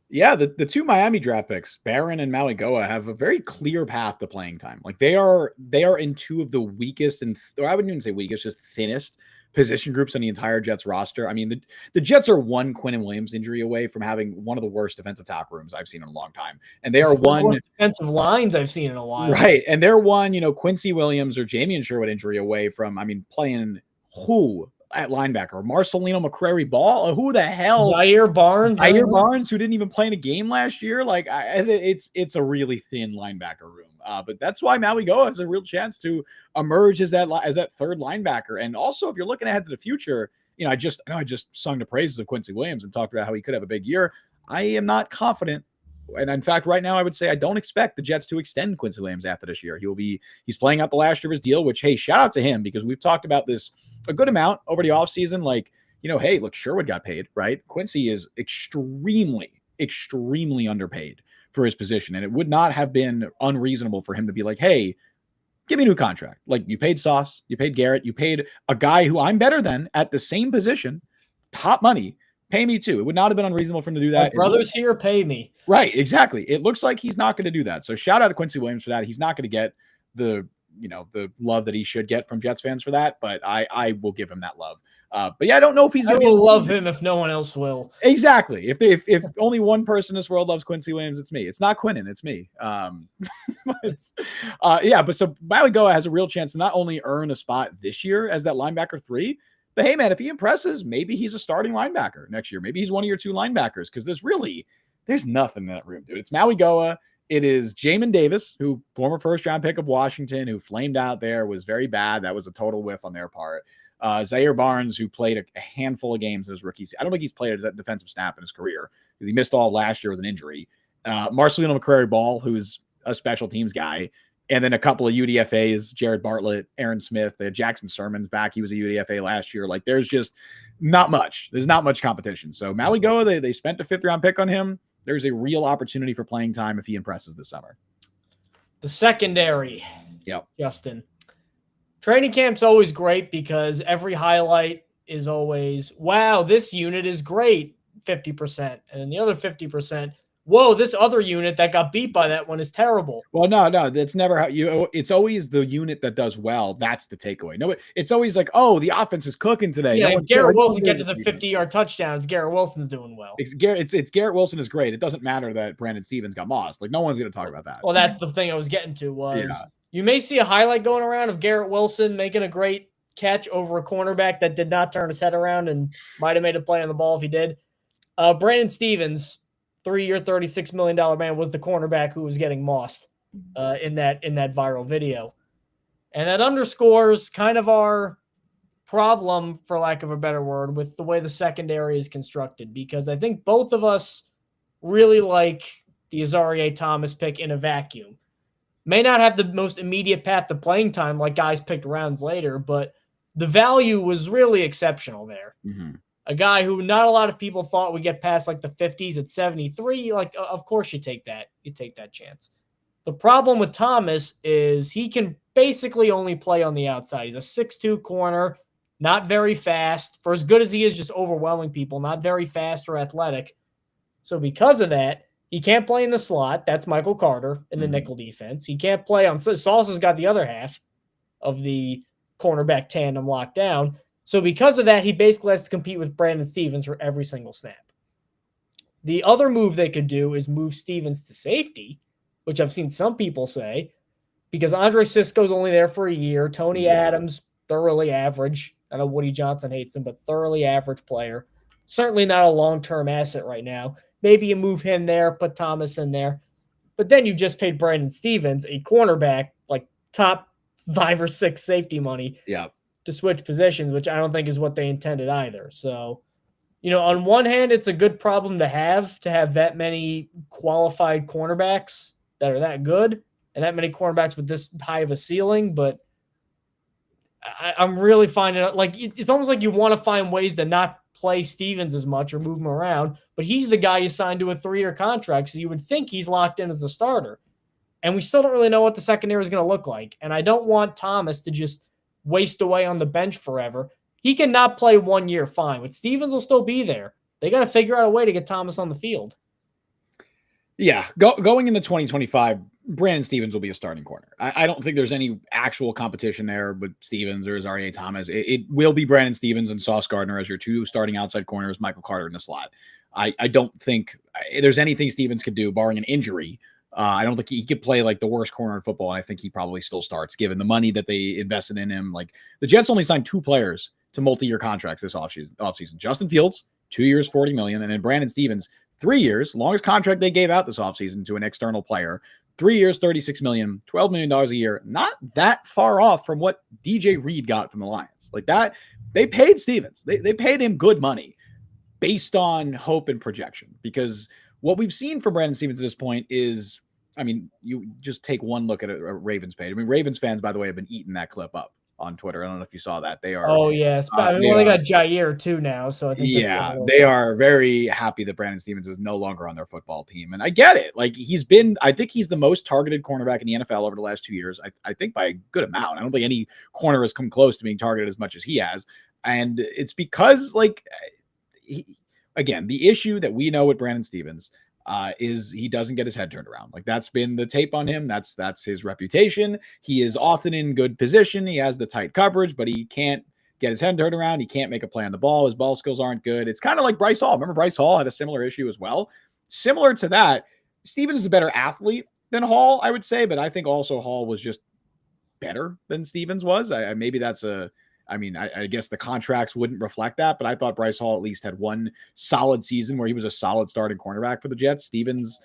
Yeah, the two Miami draft picks, Barron and Mauagoa, have a very clear path to playing time. Like they are in two of the weakest or I wouldn't even say weakest, just thinnest position groups on the entire Jets roster. I mean, the Jets are one Quinnen Williams injury away from having one of the worst defensive tackle rooms I've seen in a long time. And they are one worst defensive lines I've seen in a while. Right. And they're one, Quincy Williams or Jamie and Sherwood injury away from, playing who at linebacker? Marcelino McCrary Ball? Who the hell? Zaire Barnes, who didn't even play in a game last year. Like it's a really thin linebacker room. But that's why Mauagoa has a real chance to emerge as that third linebacker. And also, if you're looking ahead to the future, I just sung the praises of Quincy Williams and talked about how he could have a big year. I am not confident. And in fact, right now, I would say I don't expect the Jets to extend Quincy Williams after this year. He's playing out the last year of his deal, which, hey, shout out to him because we've talked about this a good amount over the offseason. Like, hey, look, Sherwood got paid, right? Quincy is extremely, extremely underpaid for his position. And it would not have been unreasonable for him to be like, hey, give me a new contract. Like, you paid Sauce, you paid Garrett, you paid a guy who I'm better than at the same position, top money. Pay me too. It would not have been unreasonable for him to do that. My brothers here, pay me. Right, exactly. It looks like he's not going to do that. So shout out to Quincy Williams for that. He's not going to get the love that he should get from Jets fans for that, but I will give him that love. But yeah, I don't know if he's going to love him if no one else will. Exactly. If only one person in this world loves Quincy Williams, it's me. It's not Quinnen, it's me. But so Mauagoa has a real chance to not only earn a spot this year as that linebacker 3, but hey, man, if he impresses, maybe he's a starting linebacker next year. Maybe he's one of your 2 linebackers because there's nothing in that room, dude. It's Mauagoa. It is Jamin Davis, who former first-round pick of Washington, who flamed out there, was very bad. That was a total whiff on their part. Zaire Barnes, who played a handful of games as rookie. I don't think he's played a defensive snap in his career because he missed all of last year with an injury. Marcelino McCrary Ball, who's a special teams guy. And then a couple of UDFAs, Jared Bartlett, Aaron Smith, they had Jackson Sermons back. He was a UDFA last year. Like, there's just not much. There's not much competition. So Mauagoa, they spent a 5th-round pick on him. There's a real opportunity for playing time if he impresses this summer. The secondary. Yep. Justin. Training camp's always great because every highlight is always, wow, this unit is great, 50%. And then the other 50%, whoa, this other unit that got beat by that one is terrible. Well, no, that's never how it's always the unit that does well. That's the takeaway. No, it's always like, oh, the offense is cooking today. Yeah, if Garrett Wilson catches a 50-yard touchdown, Garrett Wilson's doing well. It's Garrett Wilson is great. It doesn't matter that Brandon Stevens got mossed. Like, no one's going to talk about that. Well, that's the thing I was getting to was you may see a highlight going around of Garrett Wilson making a great catch over a cornerback that did not turn his head around and might have made a play on the ball if he did. Brandon Stevens, 3-year, $36 million man, was the cornerback who was getting mossed in that viral video. And that underscores kind of our problem, for lack of a better word, with the way the secondary is constructed, because I think both of us really like the Azareye'h Thomas pick in a vacuum. May not have the most immediate path to playing time like guys picked rounds later, but the value was really exceptional there. Mm-hmm. A guy who not a lot of people thought would get past like the 50s at 73. Like, of course you take that. You take that chance. The problem with Thomas is he can basically only play on the outside. He's a 6'2" corner, not very fast. For as good as he is just overwhelming people, not very fast or athletic. So because of that, he can't play in the slot. That's Michael Carter in the nickel defense. He can't play on – Sauce's got the other half of the cornerback tandem locked down. So because of that, he basically has to compete with Brandon Stevens for every single snap. The other move they could do is move Stevens to safety, which I've seen some people say, because Andre Sisco's only there for a year. Tony Adams, thoroughly average. I know Woody Johnson hates him, but thoroughly average player. Certainly not a long-term asset right now. Maybe you move him there, put Thomas in there. But then you just paid Brandon Stevens, a cornerback, like top 5 or 6 safety money to switch positions, which I don't think is what they intended either. So, on one hand, it's a good problem to have that many qualified cornerbacks that are that good and that many cornerbacks with this high of a ceiling. But I'm really finding it like it's almost like you want to find ways to not play Stevens as much or move him around, but he's the guy you signed to a 3-year contract, so you would think he's locked in as a starter. And we still don't really know what the secondary is going to look like. And I don't want Thomas to just waste away on the bench forever. He can not play 1 year, fine, but Stevens will still be there. They got to figure out a way to get Thomas on the field. Yeah, going into 2025, Brandon Stevens will be a starting corner. I don't think there's any actual competition there with Stevens or Azareye'h Thomas. It will be Brandon Stevens and Sauce Gardner as your 2 starting outside corners, Michael Carter in the slot. I don't think there's anything Stevens could do, barring an injury. I don't think he could play like the worst corner in football, and I think he probably still starts, given the money that they invested in him. Like, the Jets only signed 2 players to multi-year contracts this offseason. Justin Fields, 2 years, $40 million, and then Brandon Stevens, 3 years, longest contract they gave out this offseason to an external player. 3 years, $36 million, $12 million a year. Not that far off from what DJ Reed got from the Lions. Like that, they paid Stevens. They paid him good money based on hope and projection. Because what we've seen from Brandon Stevens at this point is, I mean, you just take one look at a Ravens page. I mean, Ravens fans, by the way, have been eating that clip up on Twitter. I don't know if you saw that. They are. Oh, yes. They got Jair too now. So I think. Yeah, they are very happy that Brandon Stevens is no longer on their football team. And I get it. Like, I think he's the most targeted cornerback in the NFL over the last 2 years. I think by a good amount. I don't think any corner has come close to being targeted as much as he has. And it's because, like, again, the issue that we know with Brandon Stevens is he doesn't get his head turned around. Like, that's been the tape on him. That's his reputation. He is often in good position. He has the tight coverage, but he can't get his head turned around. He can't make a play on the ball. His ball skills aren't good. It's kind of like Bryce Hall. Remember, Bryce Hall had a similar issue as well. Similar to that, Stevens is a better athlete than Hall, I would say, but I think also Hall was just better than Stevens was. Maybe that's I guess the contracts wouldn't reflect that, but I thought Bryce Hall at least had one solid season where he was a solid starting cornerback for the Jets. Stevens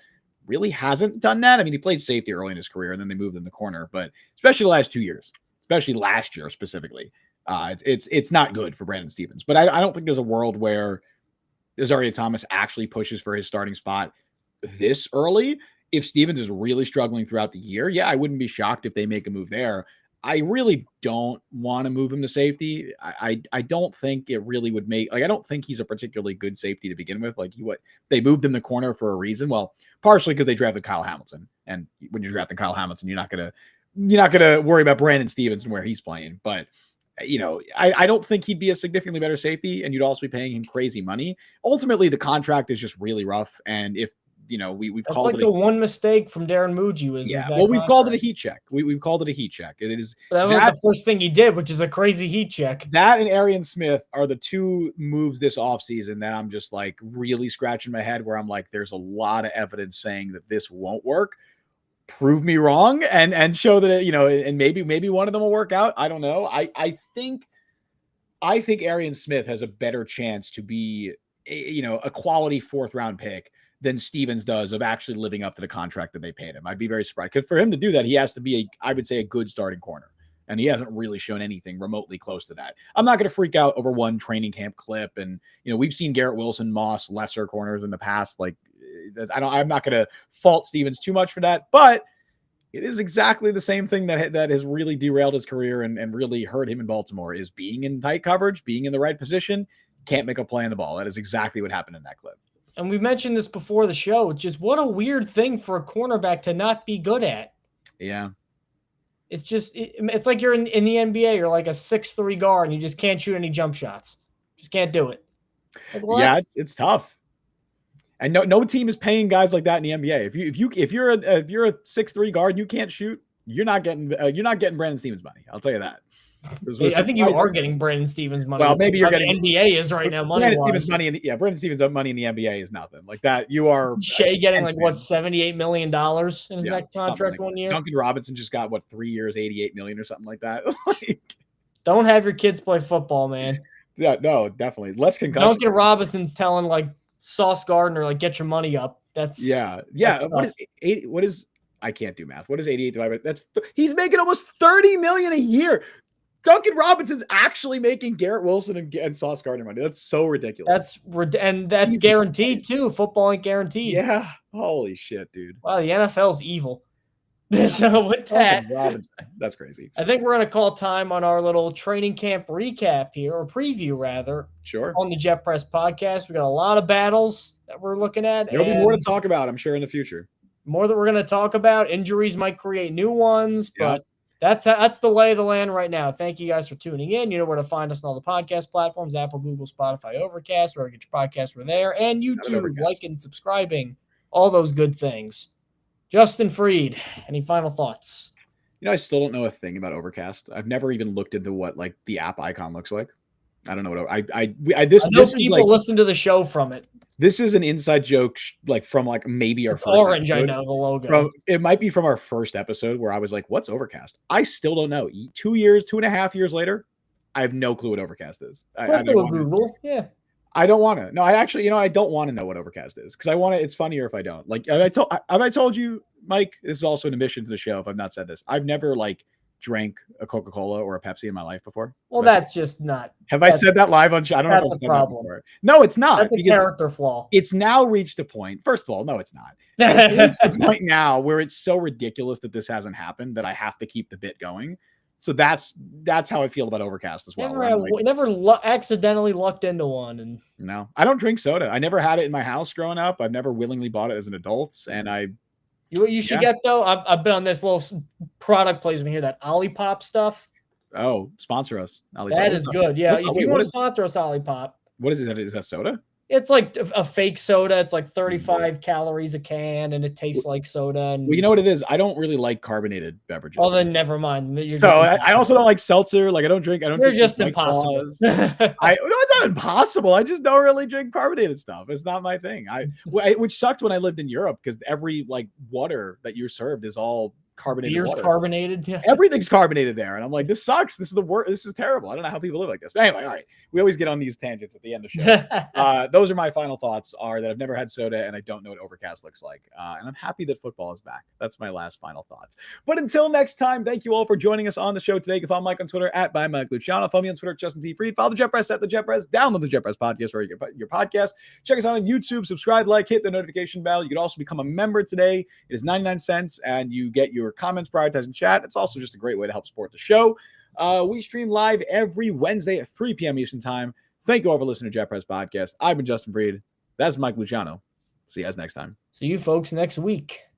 really hasn't done that. I mean, he played safety early in his career, and then they moved him to corner, but especially the last 2 years, especially last year specifically, it's not good for Brandon Stevens. But I don't think there's a world where Azareye'h Thomas actually pushes for his starting spot this early. If Stevens is really struggling throughout the year, yeah, I wouldn't be shocked if they make a move there. I really don't want to move him to safety. I don't think it really would make, like, I don't think he's a particularly good safety to begin with. Like, they moved him to corner for a reason. Well, partially because they drafted Kyle Hamilton, and when you're drafting Kyle Hamilton, you're not gonna worry about Brandon Stevens and where he's playing. But I don't think he'd be a significantly better safety, and you'd also be paying him crazy money. Ultimately, the contract is just really rough, and if we've That's called like it the one mistake from Darren Muji was that well, we've called it a contract. heat check. We've called it a heat check. It is But that was the first thing he did, which is a crazy heat check. that and Arian Smith are the two moves this offseason that I'm just like really scratching my head, where I'm like, there's a lot of evidence saying that this won't work. Prove me wrong and show that and maybe one of them will work out. I don't know. I think Arian Smith has a better chance to be a quality 4th round pick than Stevens does of actually living up to the contract that they paid him. I'd be very surprised, because for him to do that, he has to be I would say a good starting corner, and he hasn't really shown anything remotely close to that. I'm not going to freak out over one training camp clip, and we've seen Garrett Wilson, Moss, lesser corners in the past. Like, I'm not going to fault Stevens too much for that, but it is exactly the same thing that has really derailed his career and really hurt him in Baltimore, is being in tight coverage, being in the right position, can't make a play on the ball. That is exactly what happened in that clip. And we mentioned this before the show. Just what a weird thing for a cornerback to not be good at. Yeah. It's just, it's like you're in the NBA. You're like a 6'3" guard and you just can't shoot any jump shots. Just can't do it. Like, well, yeah, it's tough. And no team is paying guys like that in the NBA. If you're a 6'3" guard and you can't shoot, you're not getting Brandon Stevens money. I'll tell you that. I think you are getting Brandon Stevens money. Well, maybe you're getting NBA is right now. Brandon Stevens money. Brandon Stevens money in the NBA is nothing like that. You are Shea getting like what $78 million in his next contract like 1 year. Duncan Robinson just got 3 years, $88 million or something like that. Don't have your kids play football, man. Yeah, no, definitely less concussion. Duncan Robinson's telling like Sauce Gardner like get your money up. That's What is I can't do math. What is 88 divided by? He's making almost $30 million a year. Duncan Robinson's actually making Garrett Wilson and Sauce Gardner money. That's so ridiculous. That's Jesus guaranteed Christ. Too. Football ain't guaranteed. Yeah. Holy shit, dude. Wow, the NFL's evil. So with that, that's crazy. I think we're going to call time on our little training camp recap here, or preview rather. Sure. On the Jet Press podcast, we got a lot of battles that we're looking at. There'll be more to talk about, I'm sure, in the future. More that we're going to talk about. Injuries might create new ones, but that's the lay of the land right now. Thank you guys for tuning in. You know where to find us on all the podcast platforms: Apple, Google, Spotify, Overcast. Wherever you get your podcasts, we're there, and YouTube, liking, subscribing, all those good things. Justin Fried, any final thoughts? I still don't know a thing about Overcast. I've never even looked into what like the app icon looks like. I don't know what I know people like, listen to the show from it. This is an inside joke, like from like maybe our it's first orange. Episode. I know the logo. It might be from our first episode where I was like, "What's Overcast?" I still don't know. 2.5 years later, I have no clue what Overcast is. I Google. Yeah. I don't want to. No, I actually, I don't want to know what Overcast is because I want to. It's funnier if I don't. Like, have I told you, Mike? This is also an admission to the show. If I've not said this, I've never like drank a Coca-Cola or a Pepsi in my life before. Well, that's just not. Have I said that live on show? I don't know if I've said that before. No, it's not. That's a character flaw. It's now reached a point. First of all, no, it's not. It's reached a point now where it's so ridiculous that this hasn't happened that I have to keep the bit going. So that's how I feel about Overcast as well. Never accidentally lucked into one. And no, I don't drink soda. I never had it in my house growing up. I've never willingly bought it as an adult. And you should get though. I've been on this little product placement here, that Olipop stuff. Oh, sponsor us. Olipop. That is good. Yeah, if you want to sponsor us, Olipop. What is it? Is that soda? It's like a fake soda. It's like 35 calories a can, and it tastes like soda. And well, you know what it is? I don't really like carbonated beverages. Oh, then never mind. I also don't like seltzer. Like I don't drink. You're just impossible. It's not impossible. I just don't really drink carbonated stuff. It's not my thing. Which sucked when I lived in Europe because every like water that you're served is all carbonated. Beer's water. Carbonated. Yeah. Everything's carbonated there, and I'm like, this sucks. This is the worst. This is terrible. I don't know how people live like this. But anyway, all right. We always get on these tangents at the end of the show. Those are my final thoughts. Are that I've never had soda, and I don't know what Overcast looks like. And I'm happy that football is back. That's my last final thoughts. But until next time, thank you all for joining us on the show today. You can follow Mike on Twitter at @ByMikeLuciano. Follow me on Twitter at Justin T. Fried. Follow the Jet Press at the Jet Press. Download the Jet Press podcast where you get your podcast. Check us out on YouTube. Subscribe, hit the notification bell. You can also become a member today. It is 99 cents, and you get your your comments, prioritizing chat. It's also just a great way to help support the show. We stream live every Wednesday at 3 p.m. Eastern Time. Thank you all for listening to Jet Press Podcast. I've been Justin Fried. That's Mike Luciano. See you guys next time. See you folks next week.